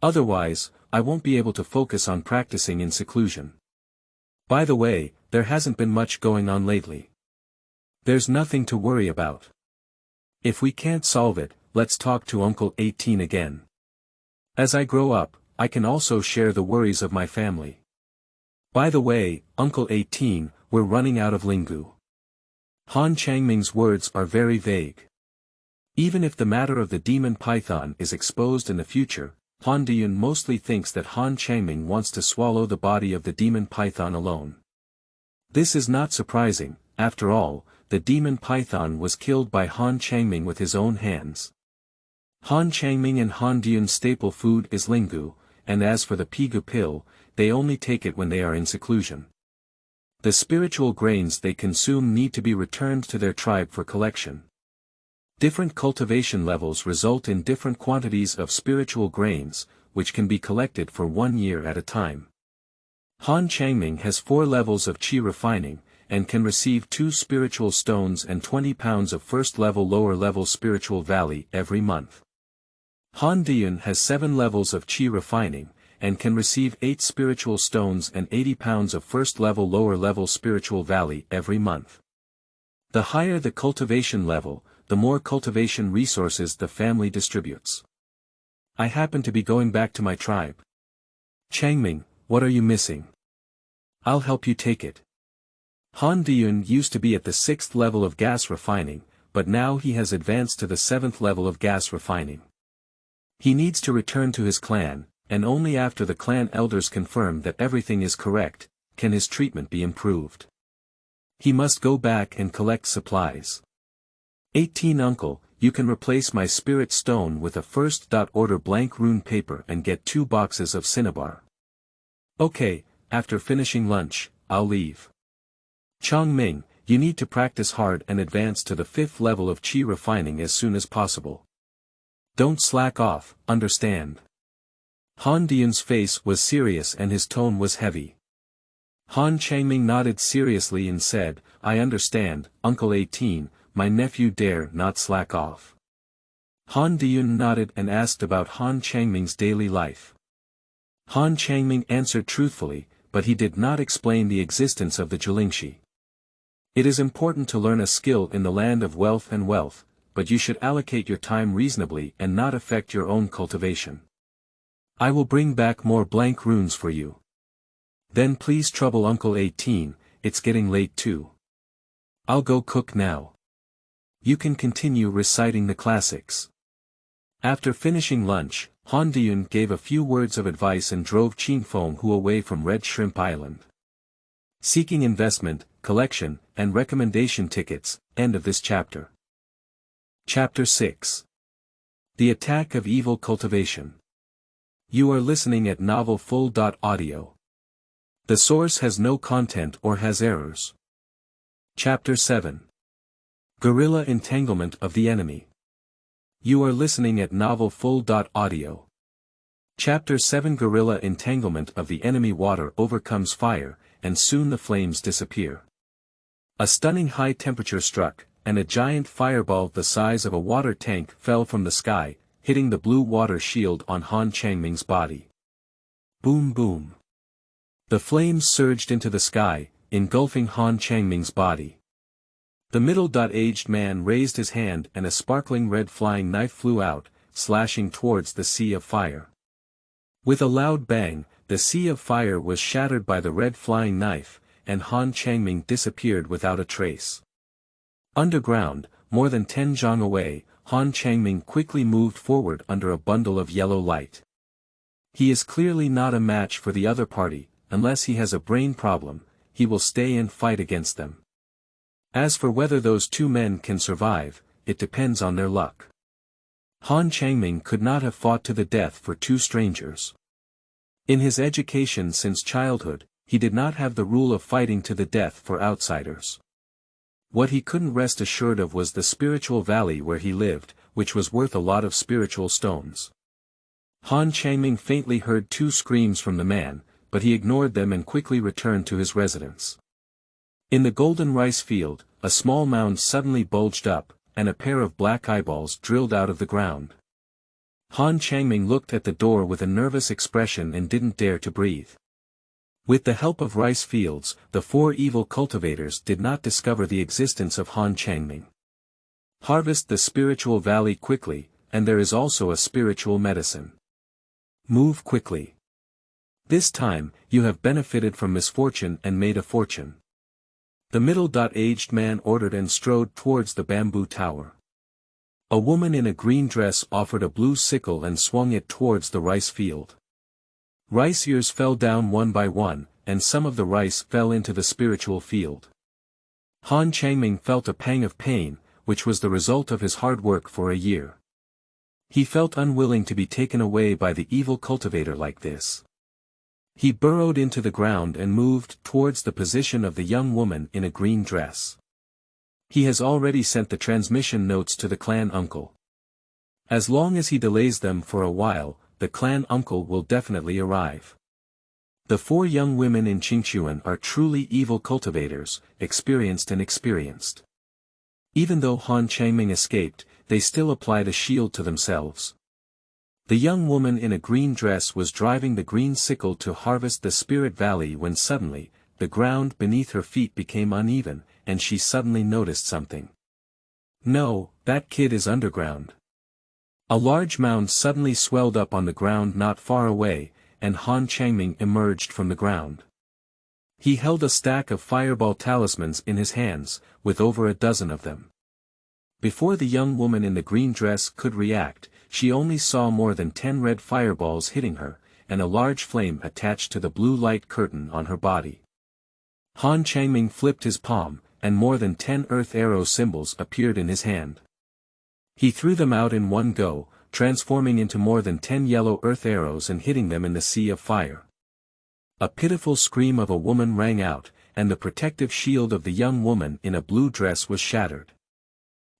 Otherwise, I won't be able to focus on practicing in seclusion. By the way, there hasn't been much going on lately. There's nothing to worry about. If we can't solve it, let's talk to Uncle 18 again. As I grow up, I can also share the worries of my family. By the way, Uncle 18, we're running out of lingu." Han Changming's words are very vague. Even if the matter of the demon python is exposed in the future, Han Diyun mostly thinks that Han Changming wants to swallow the body of the demon python alone. This is not surprising, after all, the demon python was killed by Han Changming with his own hands. Han Changming and Han Diyun's staple food is lingu, and as for the pigu pill, they only take it when they are in seclusion. The spiritual grains they consume need to be returned to their tribe for collection. Different cultivation levels result in different quantities of spiritual grains, which can be collected for 1 year at a time. Han Changming has 4 levels of qi refining, and can receive 2 spiritual stones and 20 pounds of first-level lower-level spiritual valley every month. Han Diyun has 7 levels of qi refining, and can receive 8 spiritual stones and 80 pounds of first-level lower-level spiritual valley every month. The higher the cultivation level, the more cultivation resources the family distributes. I happen to be going back to my tribe. Changming, what are you missing? I'll help you take it. Han Diyun used to be at the 6th level of gas refining, but now he has advanced to the 7th level of gas refining. He needs to return to his clan, and only after the clan elders confirm that everything is correct, can his treatment be improved. He must go back and collect supplies. 18 Uncle, you can replace my spirit stone with a first order blank rune paper and get 2 boxes of cinnabar. Okay, after finishing lunch, I'll leave. Changming, you need to practice hard and advance to the 5th level of qi refining as soon as possible. Don't slack off, understand? Han Diyun's face was serious and his tone was heavy. Han Changming nodded seriously and said, I understand, Uncle 18, my nephew dare not slack off. Han Diyun nodded and asked about Han Changming's daily life. Han Changming answered truthfully, but he did not explain the existence of the Jilingshi. It is important to learn a skill in the land of wealth and wealth, but you should allocate your time reasonably and not affect your own cultivation. I will bring back more blank runes for you. Then please trouble Uncle 18, it's getting late too. I'll go cook now. You can continue reciting the classics. After finishing lunch, Han Diyun gave a few words of advice and drove Qingfeng Hu away from Red Shrimp Island. Seeking investment, collection, and recommendation tickets, end of this chapter. Chapter 6. The Attack of Evil Cultivation. You are listening at novelfull.audio. The source has no content or has errors. Chapter 7. Guerrilla Entanglement of the Enemy. You are listening at novelfull.audio. Chapter 7. Guerrilla Entanglement of the Enemy. Water overcomes fire, and soon the flames disappear. A stunning high temperature struck, and a giant fireball the size of a water tank fell from the sky, hitting the blue water shield on Han Changming's body. Boom boom. The flames surged into the sky, engulfing Han Changming's body. The middle-aged man raised his hand and a sparkling red flying knife flew out, slashing towards the sea of fire. With a loud bang, the sea of fire was shattered by the red flying knife, and Han Changming disappeared without a trace. Underground, more than 10 zhang away, Han Changming quickly moved forward under a bundle of yellow light. He is clearly not a match for the other party, unless he has a brain problem, he will stay and fight against them. As for whether those 2 men can survive, it depends on their luck. Han Changming could not have fought to the death for 2 strangers. In his education since childhood, he did not have the rule of fighting to the death for outsiders. What he couldn't rest assured of was the spiritual valley where he lived, which was worth a lot of spiritual stones. Han Changming faintly heard 2 screams from the man, but he ignored them and quickly returned to his residence. In the golden rice field, a small mound suddenly bulged up, and a pair of black eyeballs drilled out of the ground. Han Changming looked at the door with a nervous expression and didn't dare to breathe. With the help of rice fields, the 4 evil cultivators did not discover the existence of Han Changming. Harvest the spiritual valley quickly, and there is also a spiritual medicine. Move quickly. This time, you have benefited from misfortune and made a fortune. The middle-aged man ordered and strode towards the bamboo tower. A woman in a green dress offered a blue sickle and swung it towards the rice field. Rice ears fell down one by one, and some of the rice fell into the spiritual field. Han Changming felt a pang of pain, which was the result of his hard work for a year. He felt unwilling to be taken away by the evil cultivator like this. He burrowed into the ground and moved towards the position of the young woman in a green dress. He has already sent the transmission notes to the clan uncle. As long as he delays them for a while, the clan uncle will definitely arrive. The 4 young women in Qingchuan are truly evil cultivators, experienced. Even though Han Changming escaped, they still applied a shield to themselves. The young woman in a green dress was driving the green sickle to harvest the Spirit Valley when suddenly, the ground beneath her feet became uneven, and she suddenly noticed something. No, that kid is underground. A large mound suddenly swelled up on the ground not far away, and Han Changming emerged from the ground. He held a stack of fireball talismans in his hands, with over a dozen of them. Before the young woman in the green dress could react, she only saw more than 10 red fireballs hitting her, and a large flame attached to the blue light curtain on her body. Han Changming flipped his palm, and more than 10 earth arrow symbols appeared in his hand. He threw them out in one go, transforming into more than 10 yellow earth arrows and hitting them in the sea of fire. A pitiful scream of a woman rang out, and the protective shield of the young woman in a blue dress was shattered.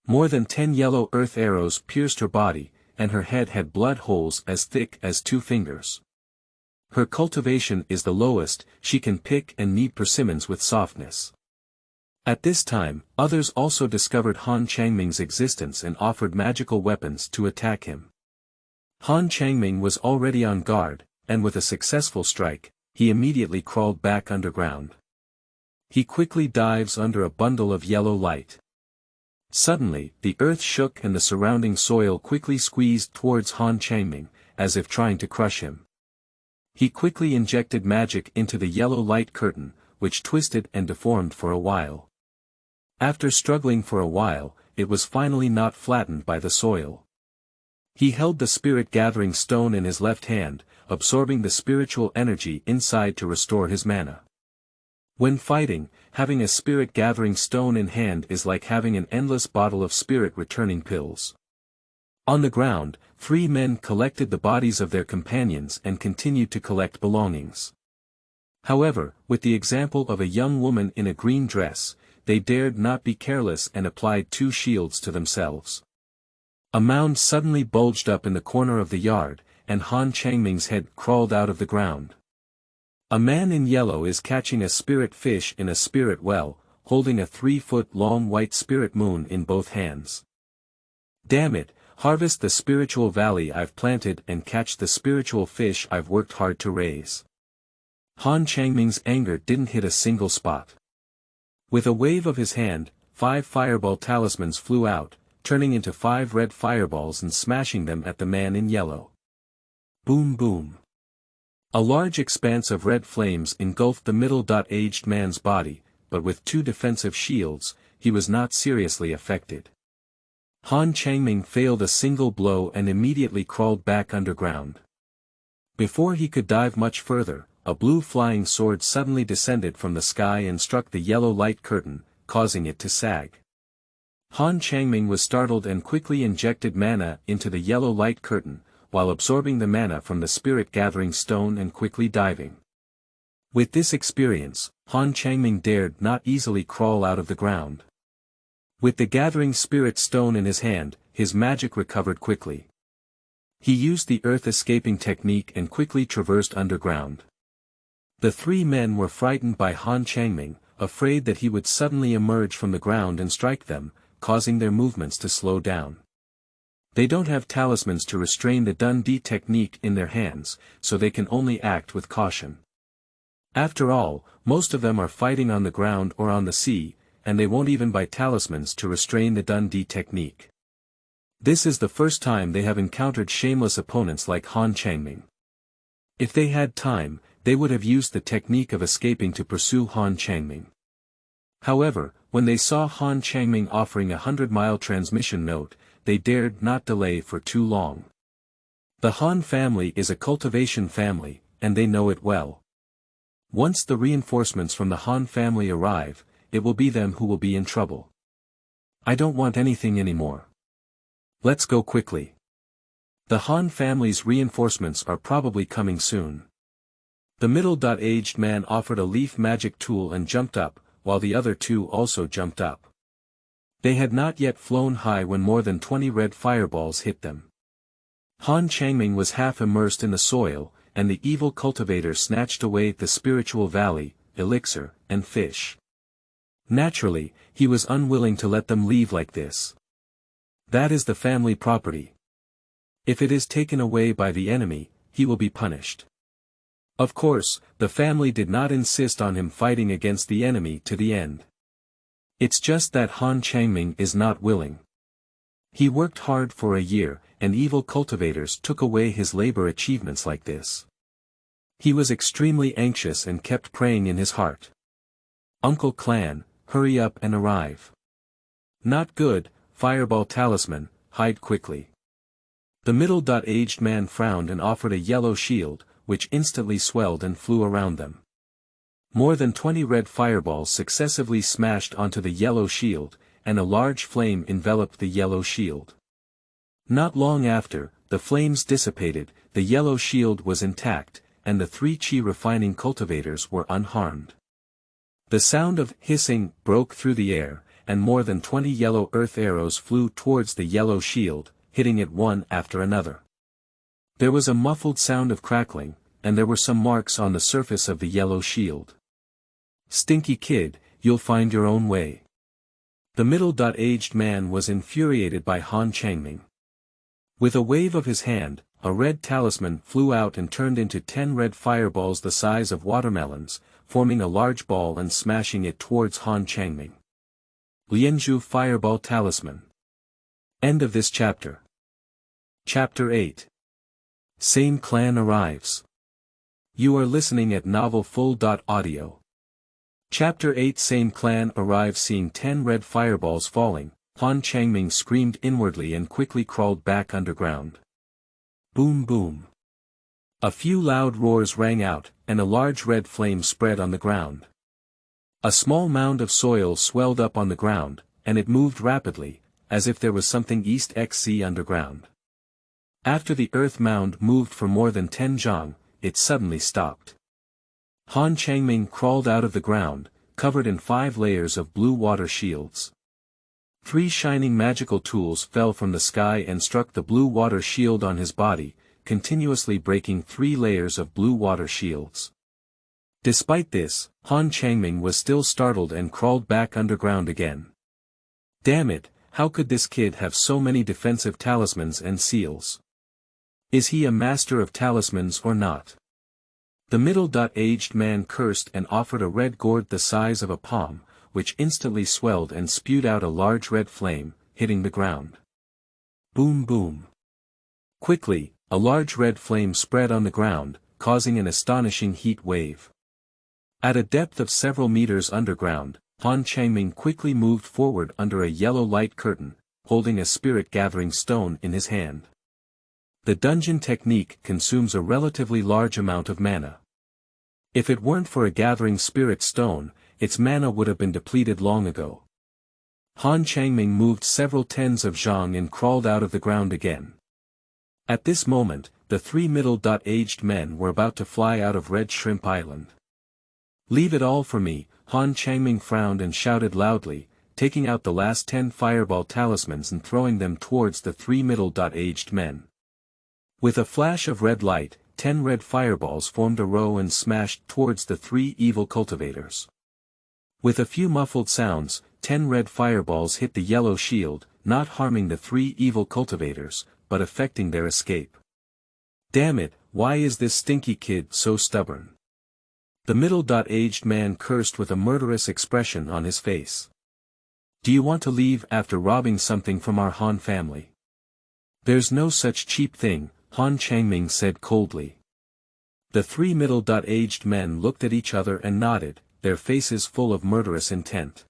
More than 10 yellow earth arrows pierced her body, and her head had blood holes as thick as 2 fingers. Her cultivation is the lowest, she can pick and knead persimmons with softness. At this time, others also discovered Han Changming's existence and offered magical weapons to attack him. Han Changming was already on guard, and with a successful strike, he immediately crawled back underground. He quickly dives under a bundle of yellow light. Suddenly, the earth shook and the surrounding soil quickly squeezed towards Han Changming, as if trying to crush him. He quickly injected magic into the yellow light curtain, which twisted and deformed for a while. After struggling for a while, it was finally not flattened by the soil. He held the spirit-gathering stone in his left hand, absorbing the spiritual energy inside to restore his mana. When fighting, having a spirit-gathering stone in hand is like having an endless bottle of spirit-returning pills. On the ground, 3 men collected the bodies of their companions and continued to collect belongings. However, with the example of a young woman in a green dress, they dared not be careless and applied 2 shields to themselves. A mound suddenly bulged up in the corner of the yard, and Han Changming's head crawled out of the ground. A man in yellow is catching a spirit fish in a spirit well, holding a 3-foot-long white spirit moon in both hands. Damn it, harvest the spiritual valley I've planted and catch the spiritual fish I've worked hard to raise. Han Changming's anger didn't hit a single spot. With a wave of his hand, 5 fireball talismans flew out, turning into 5 red fireballs and smashing them at the man in yellow. Boom boom. A large expanse of red flames engulfed the middle-aged man's body, but with 2 defensive shields, he was not seriously affected. Han Changming failed a single blow and immediately crawled back underground. Before he could dive much further, a blue flying sword suddenly descended from the sky and struck the yellow light curtain, causing it to sag. Han Changming was startled and quickly injected mana into the yellow light curtain, while absorbing the mana from the spirit-gathering stone and quickly diving. With this experience, Han Changming dared not easily crawl out of the ground. With the gathering spirit stone in his hand, his magic recovered quickly. He used the earth escaping technique and quickly traversed underground. The 3 men were frightened by Han Changming, afraid that he would suddenly emerge from the ground and strike them, causing their movements to slow down. They don't have talismans to restrain the Dundee technique in their hands, so they can only act with caution. After all, most of them are fighting on the ground or on the sea, and they won't even buy talismans to restrain the Dundee technique. This is the first time they have encountered shameless opponents like Han Changming. If they had time, they would have used the technique of escaping to pursue Han Changming. However, when they saw Han Changming offering a 100-mile transmission note, they dared not delay for too long. The Han family is a cultivation family, and they know it well. Once the reinforcements from the Han family arrive, it will be them who will be in trouble. I don't want anything anymore. Let's go quickly. The Han family's reinforcements are probably coming soon. The middle-aged man offered a leaf magic tool and jumped up, while the other two also jumped up. They had not yet flown high when more than 20 red fireballs hit them. Han Changming was half immersed in the soil, and the evil cultivator snatched away the spiritual valley, elixir, and fish. Naturally, he was unwilling to let them leave like this. That is the family property. If it is taken away by the enemy, he will be punished. Of course, the family did not insist on him fighting against the enemy to the end. It's just that Han Changming is not willing. He worked hard for a year, and evil cultivators took away his labor achievements like this. He was extremely anxious and kept praying in his heart. Uncle Clan, hurry up and arrive. Not good, Fireball Talisman, hide quickly. The middle-aged man frowned and offered a yellow shield, which instantly swelled and flew around them. More than 20 red fireballs successively smashed onto the yellow shield, and a large flame enveloped the yellow shield. Not long after, the flames dissipated, the yellow shield was intact, and the 3 chi refining cultivators were unharmed. The sound of hissing broke through the air, and more than 20 yellow earth arrows flew towards the yellow shield, hitting it one after another. There was a muffled sound of crackling, and there were some marks on the surface of the yellow shield. Stinky kid, you'll find your own way. The middle-aged man was infuriated by Han Changming. With a wave of his hand, a red talisman flew out and turned into 10 red fireballs the size of watermelons, forming a large ball and smashing it towards Han Changming. Lianzhu Fireball Talisman. End of this chapter. Chapter 8. Same clan arrives. You are listening at novelfull.audio. Chapter 8. Same clan arrives. Seeing 10 red fireballs falling, Han Changming screamed inwardly and quickly crawled back underground. Boom boom. A few loud roars rang out, and a large red flame spread on the ground. A small mound of soil swelled up on the ground, and it moved rapidly, as if there was something east XC underground. After the earth mound moved for more than 10 zhang, it suddenly stopped. Han Changming crawled out of the ground, covered in 5 layers of blue water shields. 3 shining magical tools fell from the sky and struck the blue water shield on his body, continuously breaking 3 layers of blue water shields. Despite this, Han Changming was still startled and crawled back underground again. Damn it, how could this kid have so many defensive talismans and seals? Is he a master of talismans or not? The middle-aged man cursed and offered a red gourd the size of a palm, which instantly swelled and spewed out a large red flame, hitting the ground. Boom boom. Quickly, a large red flame spread on the ground, causing an astonishing heat wave. At a depth of several meters underground, Han Changming quickly moved forward under a yellow light curtain, holding a spirit-gathering stone in his hand. The dungeon technique consumes a relatively large amount of mana. If it weren't for a gathering spirit stone, its mana would have been depleted long ago. Han Changming moved several tens of zhang and crawled out of the ground again. At this moment, the 3 middle-aged men were about to fly out of Red Shrimp Island. Leave it all for me, Han Changming frowned and shouted loudly, taking out the last 10 fireball talismans and throwing them towards the 3 middle-aged men. With a flash of red light, 10 red fireballs formed a row and smashed towards the 3 evil cultivators. With a few muffled sounds, 10 red fireballs hit the yellow shield, not harming the 3 evil cultivators, but affecting their escape. Damn it, why is this stinky kid so stubborn? The middle-aged man cursed with a murderous expression on his face. Do you want to leave after robbing something from our Han family? There's no such cheap thing, Han Changming said coldly. The 3 middle-aged men looked at each other and nodded, their faces full of murderous intent.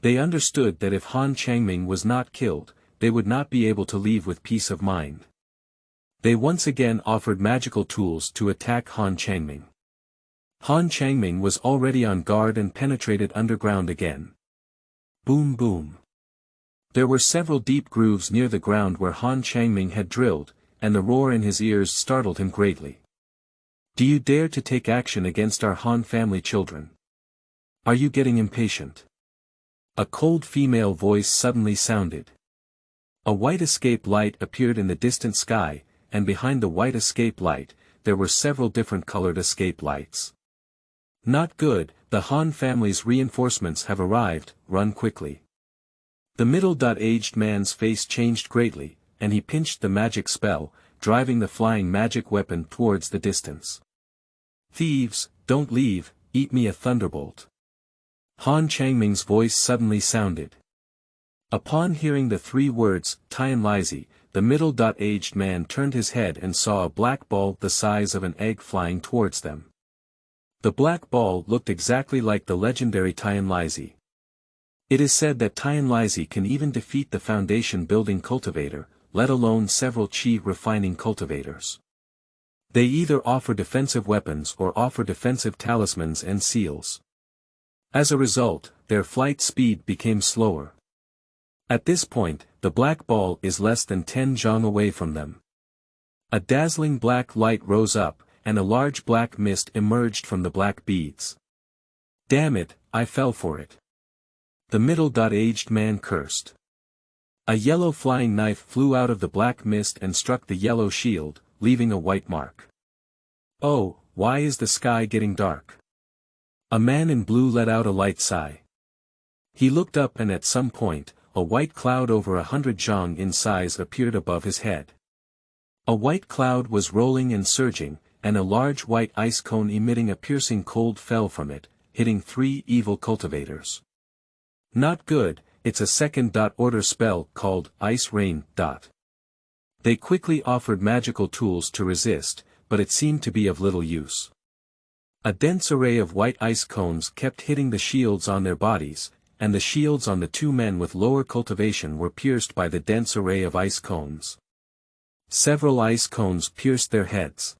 They understood that if Han Changming was not killed, they would not be able to leave with peace of mind. They once again offered magical tools to attack Han Changming. Han Changming was already on guard and penetrated underground again. Boom boom. There were several deep grooves near the ground where Han Changming had drilled, and the roar in his ears startled him greatly. Do you dare to take action against our Han family children? Are you getting impatient? A cold female voice suddenly sounded. A white escape light appeared in the distant sky, and behind the white escape light, there were several different colored escape lights. Not good, the Han family's reinforcements have arrived, run quickly. The middle-aged man's face changed greatly, and he pinched the magic spell, driving the flying magic weapon towards the distance. Thieves, don't leave, eat me a thunderbolt. Han Changming's voice suddenly sounded. Upon hearing the three words, Tianlaizi, the middle-aged man turned his head and saw a black ball the size of an egg flying towards them. The black ball looked exactly like the legendary Tianlaizi. It is said that Tianlaizi can even defeat the foundation-building cultivator, let alone several qi refining cultivators. They either offer defensive weapons or offer defensive talismans and seals. As a result, their flight speed became slower. At this point, the black ball is less than 10 zhang away from them. A dazzling black light rose up, and a large black mist emerged from the black beads. Damn it, I fell for it. The middle-aged man cursed. A yellow flying knife flew out of the black mist and struck the yellow shield, leaving a white mark. Oh, why is the sky getting dark? A man in blue let out a light sigh. He looked up and at some point, a white cloud over 100 zhang in size appeared above his head. A white cloud was rolling and surging, and a large white ice cone emitting a piercing cold fell from it, hitting three evil cultivators. Not good, it's a second-order spell called Ice Rain. They quickly offered magical tools to resist, but it seemed to be of little use. A dense array of white ice cones kept hitting the shields on their bodies, and the shields on the two men with lower cultivation were pierced by the dense array of ice cones. Several ice cones pierced their heads.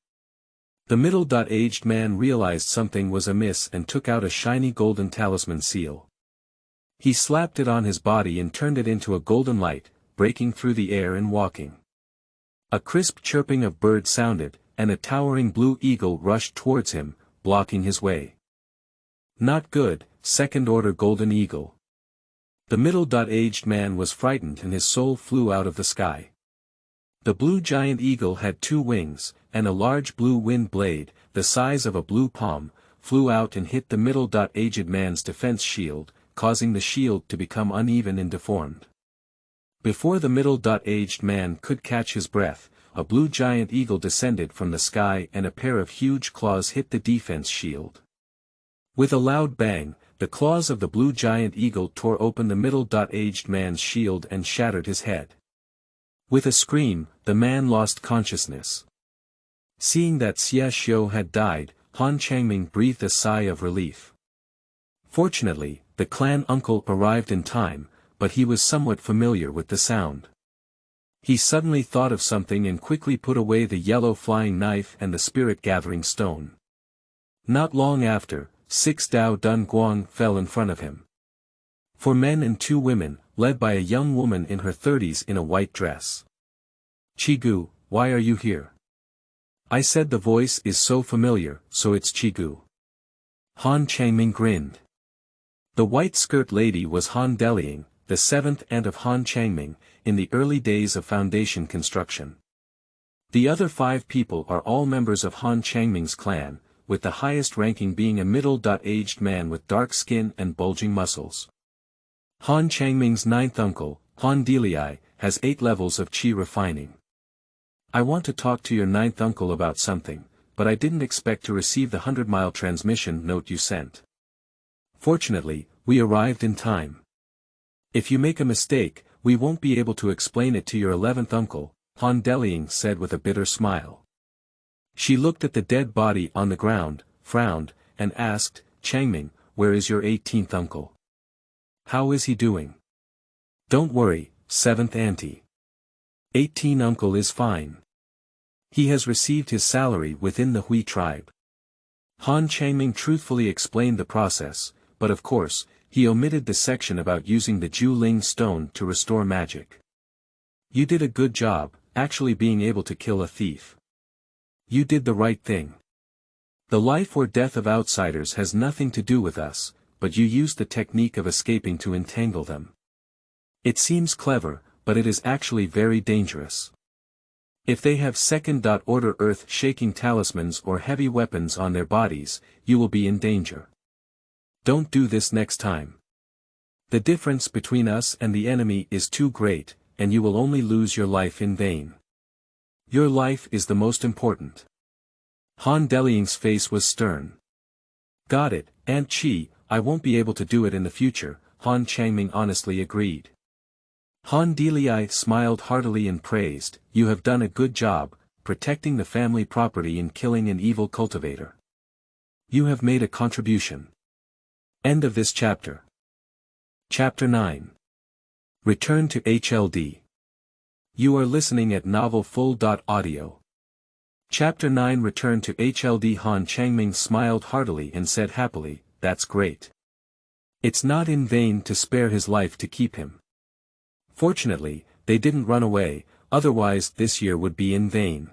The middle-aged man realized something was amiss and took out a shiny golden talisman seal. He slapped it on his body and turned it into a golden light, breaking through the air and walking. A crisp chirping of birds sounded, and a towering blue eagle rushed towards him, blocking his way. Not good, second-order golden eagle. The middle-aged man was frightened and his soul flew out of the sky. The blue giant eagle had two wings, and a large blue wind blade, the size of a blue palm, flew out and hit the middle-aged man's defense shield, causing the shield to become uneven and deformed. Before the middle-aged man could catch his breath, a blue giant eagle descended from the sky and a pair of huge claws hit the defense shield. With a loud bang, the claws of the blue giant eagle tore open the middle-aged man's shield and shattered his head. With a scream, the man lost consciousness. Seeing that Xia Xiu had died, Han Changming breathed a sigh of relief. Fortunately, the clan uncle arrived in time, but he was somewhat familiar with the sound. He suddenly thought of something and quickly put away the yellow flying knife and the spirit-gathering stone. Not long after, 6 Dao Dun Guang fell in front of him. 4 men and 2 women, led by a young woman in her 30s in a white dress. Chigu, why are you here? I said the voice is so familiar, so it's Chigu. Han Changming grinned. The white skirt lady was Han Deliang, the 7th aunt of Han Changming, in the early days of foundation construction. The other 5 people are all members of Han Changming's clan, with the highest ranking being a middle-aged man with dark skin and bulging muscles. Han Changming's 9th uncle, Han Deliai, has 8 levels of qi refining. I want to talk to your 9th uncle about something, but I didn't expect to receive the 100-mile transmission note you sent. Fortunately, we arrived in time. If you make a mistake, we won't be able to explain it to your 11th uncle, Han Deliang said with a bitter smile. She looked at the dead body on the ground, frowned, and asked, Changming, where is your 18th uncle? how is he doing? Don't worry, 7th auntie. 18 uncle is fine. He has received his salary within the Hui tribe. Han Changming truthfully explained the process, but of course, he omitted the section about using the Juling stone to restore magic. You did a good job, actually being able to kill a thief. You did the right thing. The life or death of outsiders has nothing to do with us, but you used the technique of escaping to entangle them. It seems clever, but it is actually very dangerous. If they have second-order earth-shaking talismans or heavy weapons on their bodies, you will be in danger. Don't do this next time. The difference between us and the enemy is too great, and you will only lose your life in vain. Your life is the most important. Han Deliying's face was stern. Got it, Aunt Chi, I won't be able to do it in the future, Han Changming honestly agreed. Han Deliying smiled heartily and praised, you have done a good job, protecting the family property and killing an evil cultivator. You have made a contribution. End of this chapter. Chapter 9. Return to HLD. You are listening at Novel Full.audio. Chapter 9. Return to HLD. Han Changming smiled heartily and said happily, that's great. It's not in vain to spare his life to keep him. Fortunately, they didn't run away, otherwise this year would be in vain.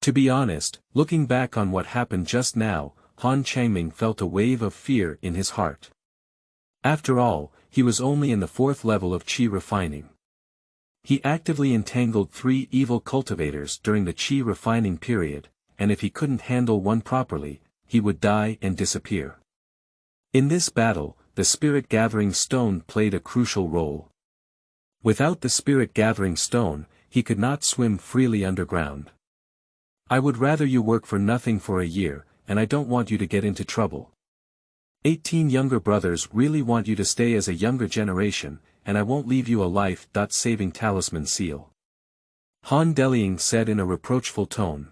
To be honest, looking back on what happened just now, Han Changming felt a wave of fear in his heart. After all, he was only in the 4th level of Qi refining. He actively entangled 3 evil cultivators during the Qi refining period, and if he couldn't handle one properly, he would die and disappear. In this battle, the spirit-gathering stone played a crucial role. Without the spirit-gathering stone, he could not swim freely underground. I would rather you work for nothing for a year, and I don't want you to get into trouble. 18 younger brothers really want you to stay as a younger generation, and I won't leave you a life-saving talisman seal. Han Deliying said in a reproachful tone.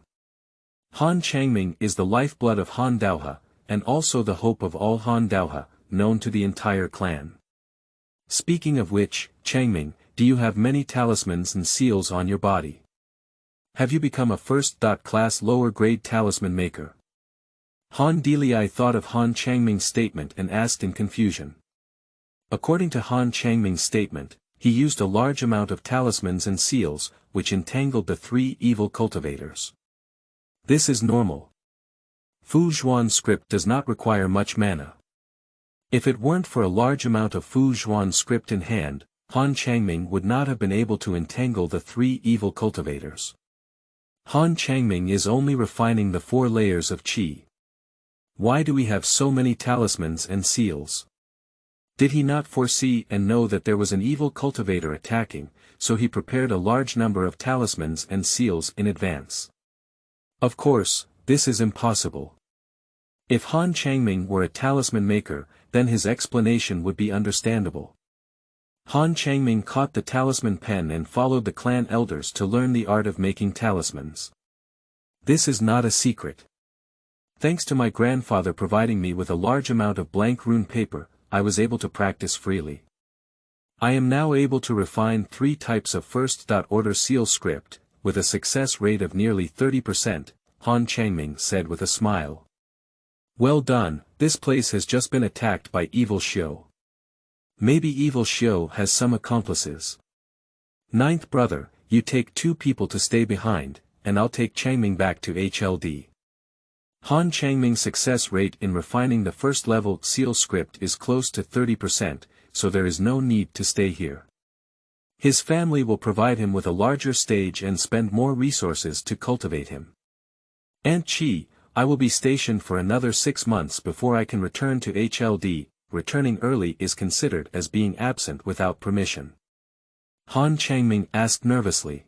Han Changming is the lifeblood of Han Daohe, and also the hope of all Han Daohe, known to the entire clan. Speaking of which, Changming, do you have many talismans and seals on your body? Have you become a first-class lower-grade talisman maker? Han Deliying thought of Han Changming's statement and asked in confusion. According to Han Changming's statement, he used a large amount of talismans and seals, which entangled the 3 evil cultivators. This is normal. Fu Zhuan script does not require much mana. If it weren't for a large amount of Fu Zhuan script in hand, Han Changming would not have been able to entangle the 3 evil cultivators. Han Changming is only refining the 4 layers of Qi. Why do we have so many talismans and seals? Did he not foresee and know that there was an evil cultivator attacking, so he prepared a large number of talismans and seals in advance? Of course, this is impossible. If Han Changming were a talisman maker, then his explanation would be understandable. Han Changming caught the talisman pen and followed the clan elders to learn the art of making talismans. This is not a secret. Thanks to my grandfather providing me with a large amount of blank rune paper, I was able to practice freely. I am now able to refine 3 types of first-order seal script, with a success rate of nearly 30%, Han Changming said with a smile. Well done, this place has just been attacked by Evil Xiu. Maybe Evil Xiu has some accomplices. 9th brother, you take 2 people to stay behind, and I'll take Changming back to HLD. Han Changming's success rate in refining the 1st level seal script is close to 30%, so there is no need to stay here. His family will provide him with a larger stage and spend more resources to cultivate him. Aunt Chi, I will be stationed for another 6 months before I can return to HLD. Returning early is considered as being absent without permission. Han Changming asked nervously.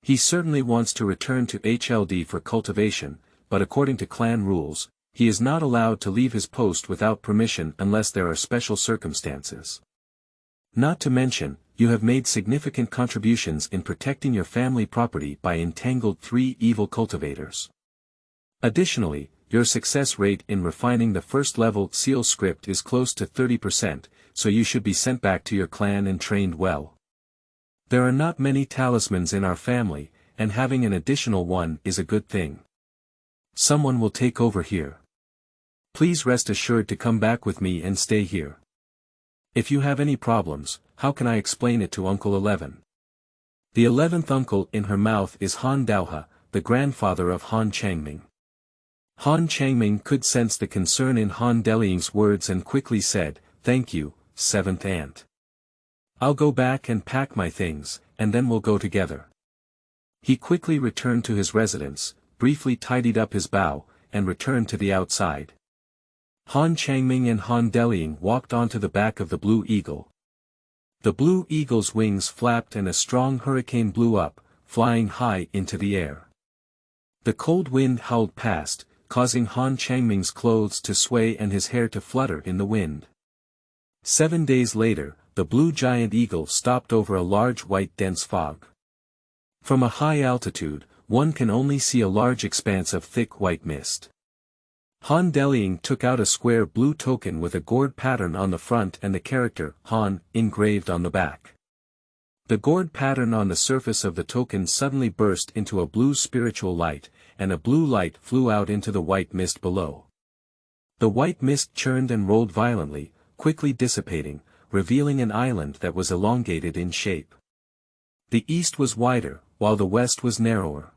He certainly wants to return to HLD for cultivation, but according to clan rules, he is not allowed to leave his post without permission unless there are special circumstances. Not to mention, you have made significant contributions in protecting your family property by entangled 3 evil cultivators. Additionally, your success rate in refining the 1st level seal script is close to 30%, so you should be sent back to your clan and trained well. There are not many talismans in our family, and having an additional one is a good thing. Someone will take over here. Please rest assured to come back with me and stay here. If you have any problems, how can I explain it to Uncle 11? The 11th uncle in her mouth is Han Daohe, the grandfather of Han Changming. Han Changming could sense the concern in Han Deliying's words and quickly said, "Thank you, 7th aunt. I'll go back and pack my things, and then we'll go together." He quickly returned to his residence, briefly tidied up his bow, and returned to the outside. Han Changming and Han Deliying walked onto the back of the Blue Eagle. The Blue Eagle's wings flapped and a strong hurricane blew up, flying high into the air. The cold wind howled past, causing Han Changming's clothes to sway and his hair to flutter in the wind. 7 days later, the blue giant eagle stopped over a large white dense fog. From a high altitude, one can only see a large expanse of thick white mist. Han Deliying took out a square blue token with a gourd pattern on the front and the character Han engraved on the back. The gourd pattern on the surface of the token suddenly burst into a blue spiritual light, and a blue light flew out into the white mist below. The white mist churned and rolled violently, quickly dissipating, revealing an island that was elongated in shape. The east was wider, while the west was narrower.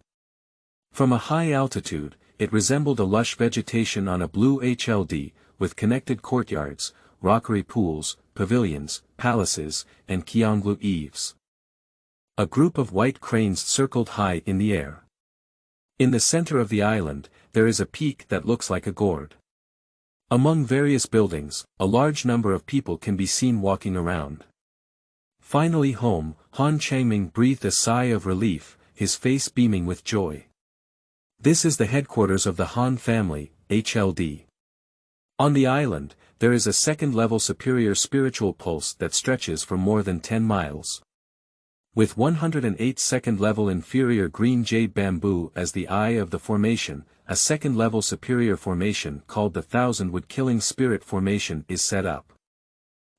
From a high altitude, it resembled a lush vegetation on a blue HLD, with connected courtyards, rockery pools, pavilions, palaces, and Qianglu eaves. A group of white cranes circled high in the air. In the center of the island, there is a peak that looks like a gourd. Among various buildings, a large number of people can be seen walking around. Finally home, Han Changming breathed a sigh of relief, his face beaming with joy. This is the headquarters of the Han family, HLD. On the island, there is a second-level superior spiritual pulse that stretches for more than 10 miles. With 108 second-level inferior green jade bamboo as the eye of the formation, a second-level superior formation called the Thousand-Wood Killing Spirit Formation is set up.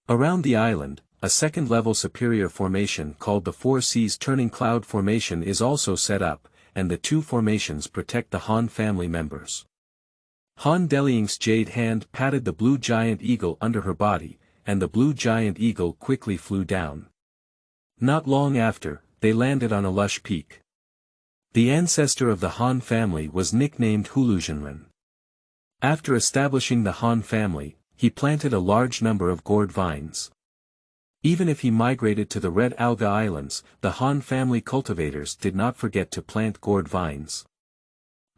Around the island, a second-level superior formation called the Four Seas Turning Cloud Formation is also set up, and the two formations protect the Han family members. Han Deliying's jade hand patted the blue giant eagle under her body, and the blue giant eagle quickly flew down. Not long after, they landed on a lush peak. The ancestor of the Han family was nicknamed Huludao. After establishing the Han family, he planted a large number of gourd vines. Even if he migrated to the Red Alga Islands, the Han family cultivators did not forget to plant gourd vines.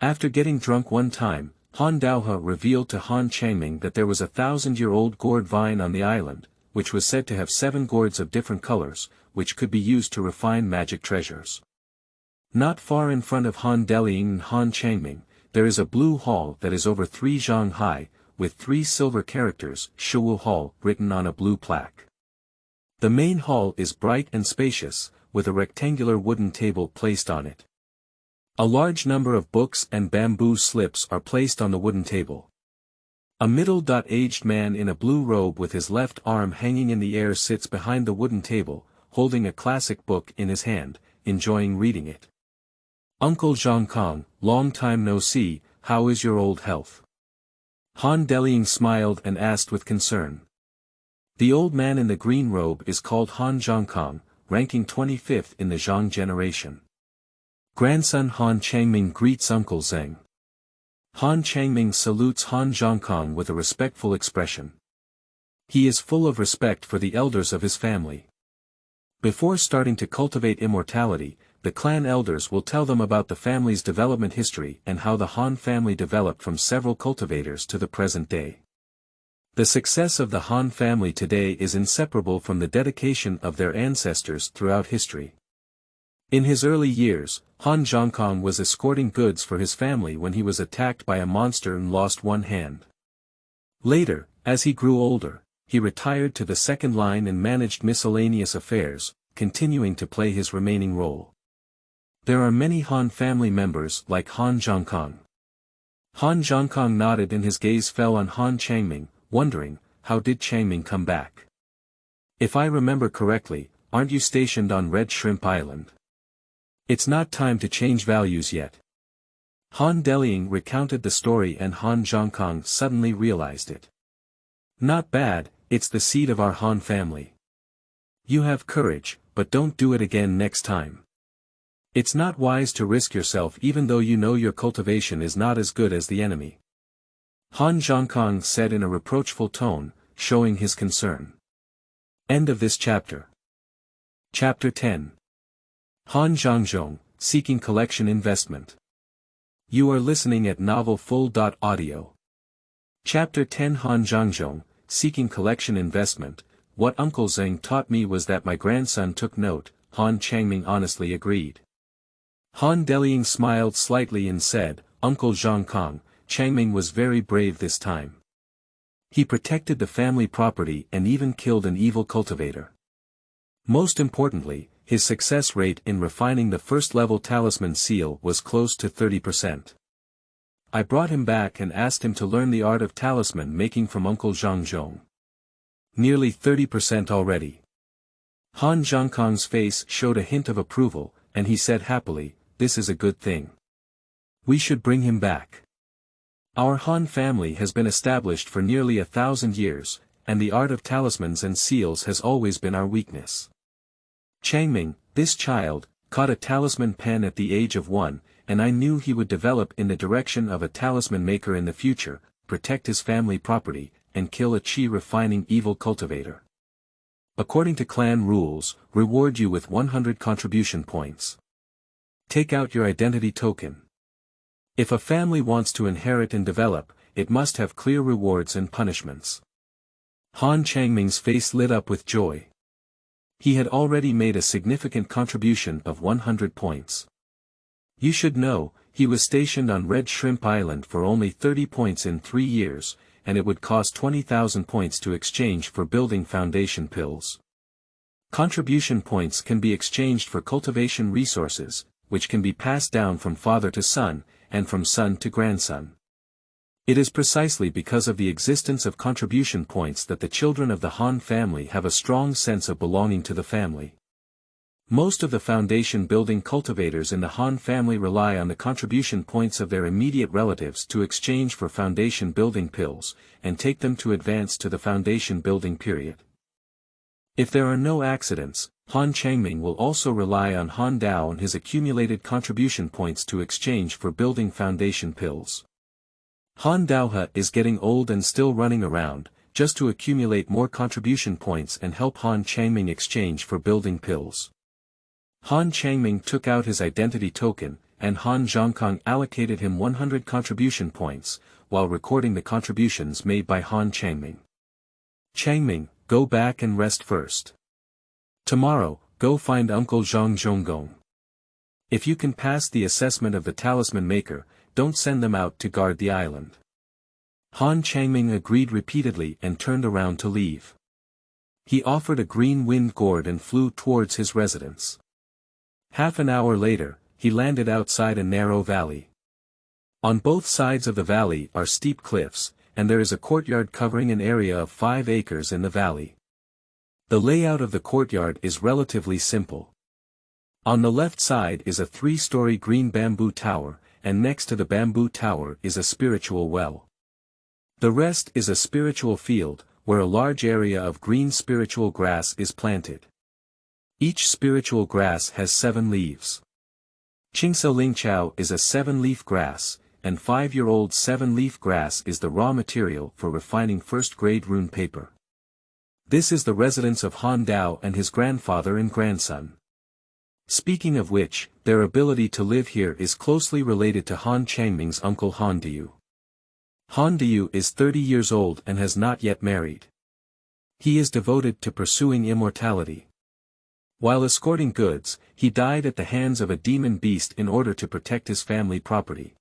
After getting drunk one time, Han Daohe revealed to Han Changming that there was a 1,000-year-old gourd vine on the island, which was said to have 7 gourds of different colors, which could be used to refine magic treasures. Not far in front of Han Deliying and Han Changming, there is a blue hall that is over 3 zhang high, with 3 silver characters, Shiwu Hall, written on a blue plaque. The main hall is bright and spacious, with a rectangular wooden table placed on it. A large number of books and bamboo slips are placed on the wooden table. A middle-aged man in a blue robe with his left arm hanging in the air sits behind the wooden table, holding a classic book in his hand, enjoying reading it. "Uncle Zhangzhong, long time no see, how is your old health?" Han Deliying smiled and asked with concern. The old man in the green robe is called Han Zhangzhong, ranking 25th in the Zhang generation. Grandson Han Changming greets Uncle Zheng. Han Changming salutes Han Zhangzhong with a respectful expression. He is full of respect for the elders of his family. Before starting to cultivate immortality, the clan elders will tell them about the family's development history and how the Han family developed from several cultivators to the present day. The success of the Han family today is inseparable from the dedication of their ancestors throughout history. In his early years, Han Zhangzhong was escorting goods for his family when he was attacked by a monster and lost one hand. Later, as he grew older, he retired to the second line and managed miscellaneous affairs, continuing to play his remaining role. There are many Han family members like Han Zhangzhong. Han Zhangzhong nodded and his gaze fell on Han Changming, wondering, how did Changming come back? If I remember correctly, aren't you stationed on Red Shrimp Island? It's not time to change values yet. Han Deliang recounted the story and Han Zhangkong suddenly realized it. Not bad, it's the seed of our Han family. You have courage, but don't do it again next time. It's not wise to risk yourself even though you know your cultivation is not as good as the enemy. Han Zhangkong said in a reproachful tone, showing his concern. End of this chapter. Chapter 10. Han Zhangzhong, Seeking Collection Investment. You are listening at novelfull.audio. Chapter 10. Han Zhangzhong, Seeking Collection Investment. What Uncle Zhang taught me was that my grandson took note, Han Changming honestly agreed. Han Deliang smiled slightly and said, Uncle Zhangkong, Changming was very brave this time. He protected the family property and even killed an evil cultivator. Most importantly, his success rate in refining the first-level talisman seal was close to 30%. I brought him back and asked him to learn the art of talisman making from Uncle Zhangzhong. Nearly 30% already. Han Zhangkong's face showed a hint of approval, and he said happily, this is a good thing. We should bring him back. Our Han family has been established for nearly 1,000 years, and the art of talismans and seals has always been our weakness. Changming, this child, caught a talisman pen at the age of 1, and I knew he would develop in the direction of a talisman maker in the future, protect his family property, and kill a chi refining evil cultivator. According to clan rules, reward you with 100 contribution points. Take out your identity token. If a family wants to inherit and develop, it must have clear rewards and punishments. Han Changming's face lit up with joy. He had already made a significant contribution of 100 points. You should know, he was stationed on Red Shrimp Island for only 30 points in 3 years, and it would cost 20,000 points to exchange for building foundation pills. Contribution points can be exchanged for cultivation resources, which can be passed down from father to son, and from son to grandson. It is precisely because of the existence of contribution points that the children of the Han family have a strong sense of belonging to the family. Most of the foundation building cultivators in the Han family rely on the contribution points of their immediate relatives to exchange for foundation building pills, and take them to advance to the foundation building period. If there are no accidents, Han Changming will also rely on Han Dao and his accumulated contribution points to exchange for building foundation pills. Han Daohe is getting old and still running around, just to accumulate more contribution points and help Han Changming exchange for building pills. Han Changming took out his identity token, and Han Zhangkong allocated him 100 contribution points, while recording the contributions made by Han Changming. Changming, go back and rest first. Tomorrow, go find Uncle Zhangzhong. If you can pass the assessment of the talisman maker, don't send them out to guard the island. Han Changming agreed repeatedly and turned around to leave. He offered a green wind gourd and flew towards his residence. Half an hour later, he landed outside a narrow valley. On both sides of the valley are steep cliffs, and there is a courtyard covering an area of 5 acres in the valley. The layout of the courtyard is relatively simple. On the left side is a 3-story green bamboo tower, and next to the bamboo tower is a spiritual well. The rest is a spiritual field, where a large area of green spiritual grass is planted. Each spiritual grass has 7 leaves. Qingso Lingqiao is a 7-leaf grass, and 5-year-old 7-leaf grass is the raw material for refining first-grade rune paper. This is the residence of Han Dao and his grandfather and grandson. Speaking of which, their ability to live here is closely related to Han Changming's uncle Han Diu. Han Diu is 30 years old and has not yet married. He is devoted to pursuing immortality. While escorting goods, he died at the hands of a demon beast in order to protect his family property.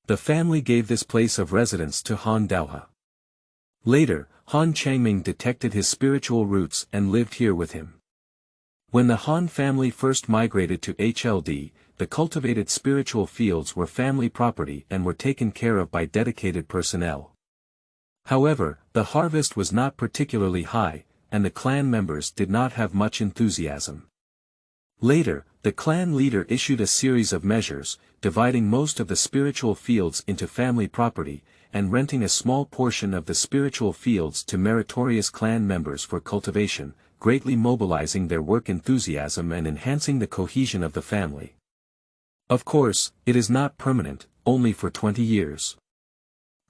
The family gave this place of residence to Han Daohe. Later, Han Changming detected his spiritual roots and lived here with him. When the Han family first migrated to HLD, the cultivated spiritual fields were family property and were taken care of by dedicated personnel. However, the harvest was not particularly high, and the clan members did not have much enthusiasm. Later, the clan leader issued a series of measures, dividing most of the spiritual fields into family property, and renting a small portion of the spiritual fields to meritorious clan members for cultivation, greatly mobilizing their work enthusiasm and enhancing the cohesion of the family. Of course, it is not permanent, only for 20 years.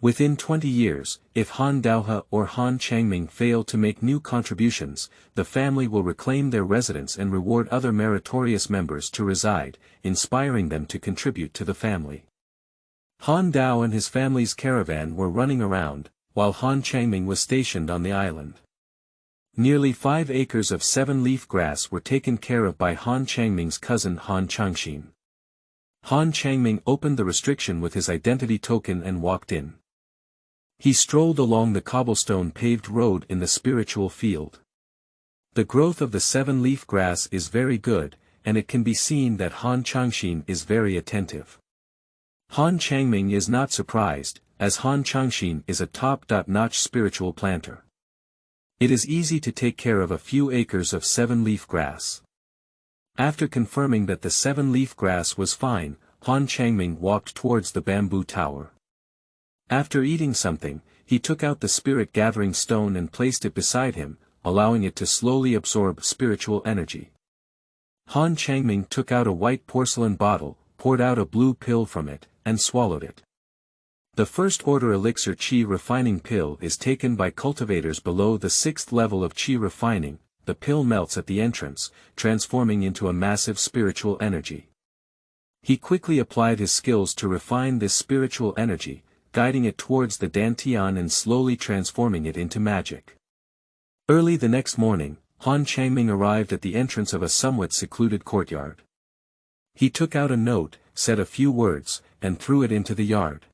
Within 20 years, if Han Daohe or Han Changming fail to make new contributions, the family will reclaim their residence and reward other meritorious members to reside, inspiring them to contribute to the family. Han Dao and his family's caravan were running around, while Han Changming was stationed on the island. Nearly 5 acres of 7-leaf grass were taken care of by Han Changming's cousin Han Changxin. Han Changming opened the restriction with his identity token and walked in. He strolled along the cobblestone paved road in the spiritual field. The growth of the 7-leaf grass is very good, and it can be seen that Han Changxin is very attentive. Han Changming is not surprised, as Han Changxin is a top-notch spiritual planter. It is easy to take care of a few acres of 7-leaf grass. After confirming that the 7-leaf grass was fine, Han Changming walked towards the bamboo tower. After eating something, he took out the spirit-gathering stone and placed it beside him, allowing it to slowly absorb spiritual energy. Han Changming took out a white porcelain bottle, poured out a blue pill from it, and swallowed it. The first-order elixir qi refining pill is taken by cultivators below the 6th level of qi refining. The pill melts at the entrance, transforming into a massive spiritual energy. He quickly applied his skills to refine this spiritual energy, guiding it towards the dantian and slowly transforming it into magic. Early the next morning, Han Changming arrived at the entrance of a somewhat secluded courtyard. He took out a note, said a few words, and threw it into the yard.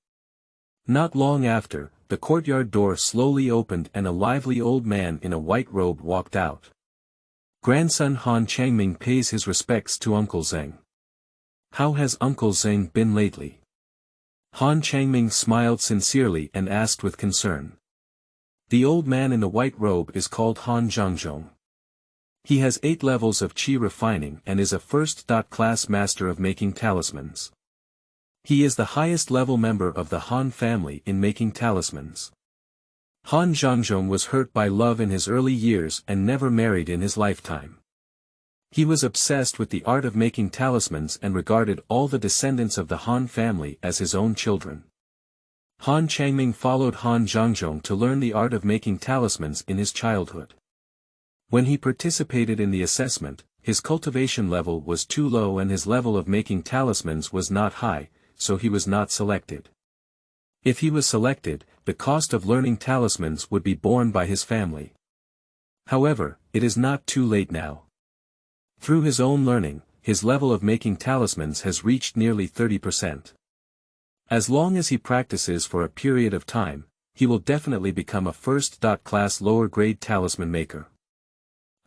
Not long after, the courtyard door slowly opened and a lively old man in a white robe walked out. Grandson Han Changming pays his respects to Uncle Zheng. How has Uncle Zheng been lately? Han Changming smiled sincerely and asked with concern. The old man in the white robe is called Han Zhangzhong. He has 8 levels of qi refining and is a first-class master of making talismans. He is the highest level member of the Han family in making talismans. Han Zhangzhong was hurt by love in his early years and never married in his lifetime. He was obsessed with the art of making talismans and regarded all the descendants of the Han family as his own children. Han Changming followed Han Zhangzhong to learn the art of making talismans in his childhood. When he participated in the assessment, his cultivation level was too low and his level of making talismans was not high, so he was not selected. If he was selected, the cost of learning talismans would be borne by his family. However, it is not too late now. Through his own learning, his level of making talismans has reached nearly 30%. As long as he practices for a period of time, he will definitely become a first-class lower-grade talisman maker.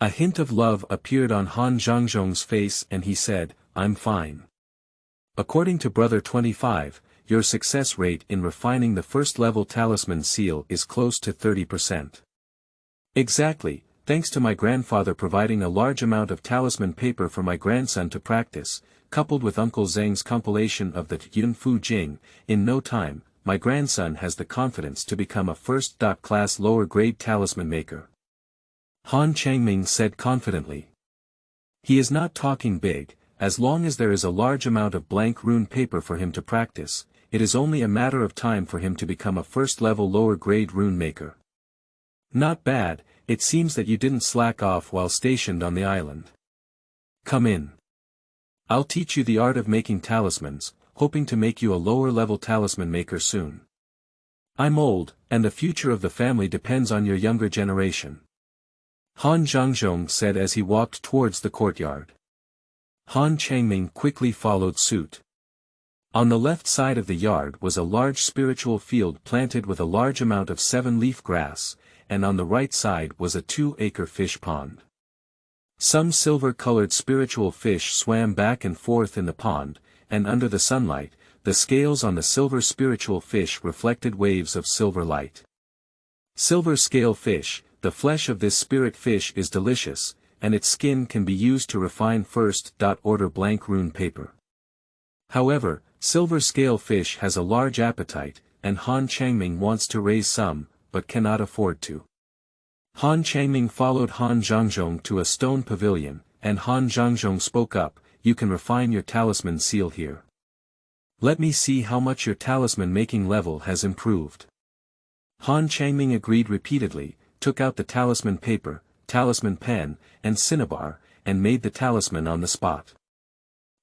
A hint of love appeared on Han Zhangzhong's face and he said, "I'm fine. According to Brother 25, your success rate in refining the first-level talisman seal is close to 30%. Exactly, thanks to my grandfather providing a large amount of talisman paper for my grandson to practice, coupled with Uncle Zhang's compilation of the Yun Fu Jing, in no time, my grandson has the confidence to become a first-class lower-grade talisman maker." Han Changming said confidently. He is not talking big. As long as there is a large amount of blank rune paper for him to practice, it is only a matter of time for him to become a first-level lower-grade rune maker. Not bad, it seems that you didn't slack off while stationed on the island. Come in. I'll teach you the art of making talismans, hoping to make you a lower-level talisman maker soon. I'm old, and the future of the family depends on your younger generation. Han Zhangzhong said as he walked towards the courtyard. Han Changming quickly followed suit. On the left side of the yard was a large spiritual field planted with a large amount of 7-leaf grass, and on the right side was a 2-acre fish pond. Some silver-colored spiritual fish swam back and forth in the pond, and under the sunlight, the scales on the silver spiritual fish reflected waves of silver light. Silver scale fish, The flesh of this spirit fish is delicious, and its skin can be used to refine first. Order blank rune paper. However, silver scale fish has a large appetite, and Han Changming wants to raise some, but cannot afford to. Han Changming followed Han Zhangzhong to a stone pavilion, and Han Zhangzhong spoke up, "You can refine your talisman seal here. Let me see how much your talisman making level has improved." Han Changming agreed repeatedly, took out the talisman paper, talisman pen, and cinnabar, and made the talisman on the spot.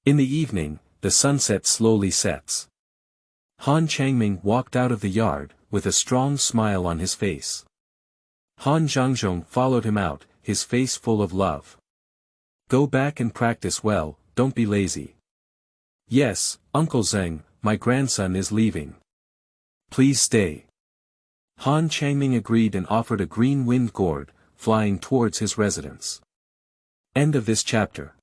In the evening, the sunset slowly sets. Han Changming walked out of the yard, with a strong smile on his face. Han Zhangzhong followed him out, his face full of love. "Go back and practice well, don't be lazy." "Yes, Uncle Zheng, my grandson is leaving. Please stay." Han Changming agreed and offered a green wind gourd, flying towards his residence. End of this chapter.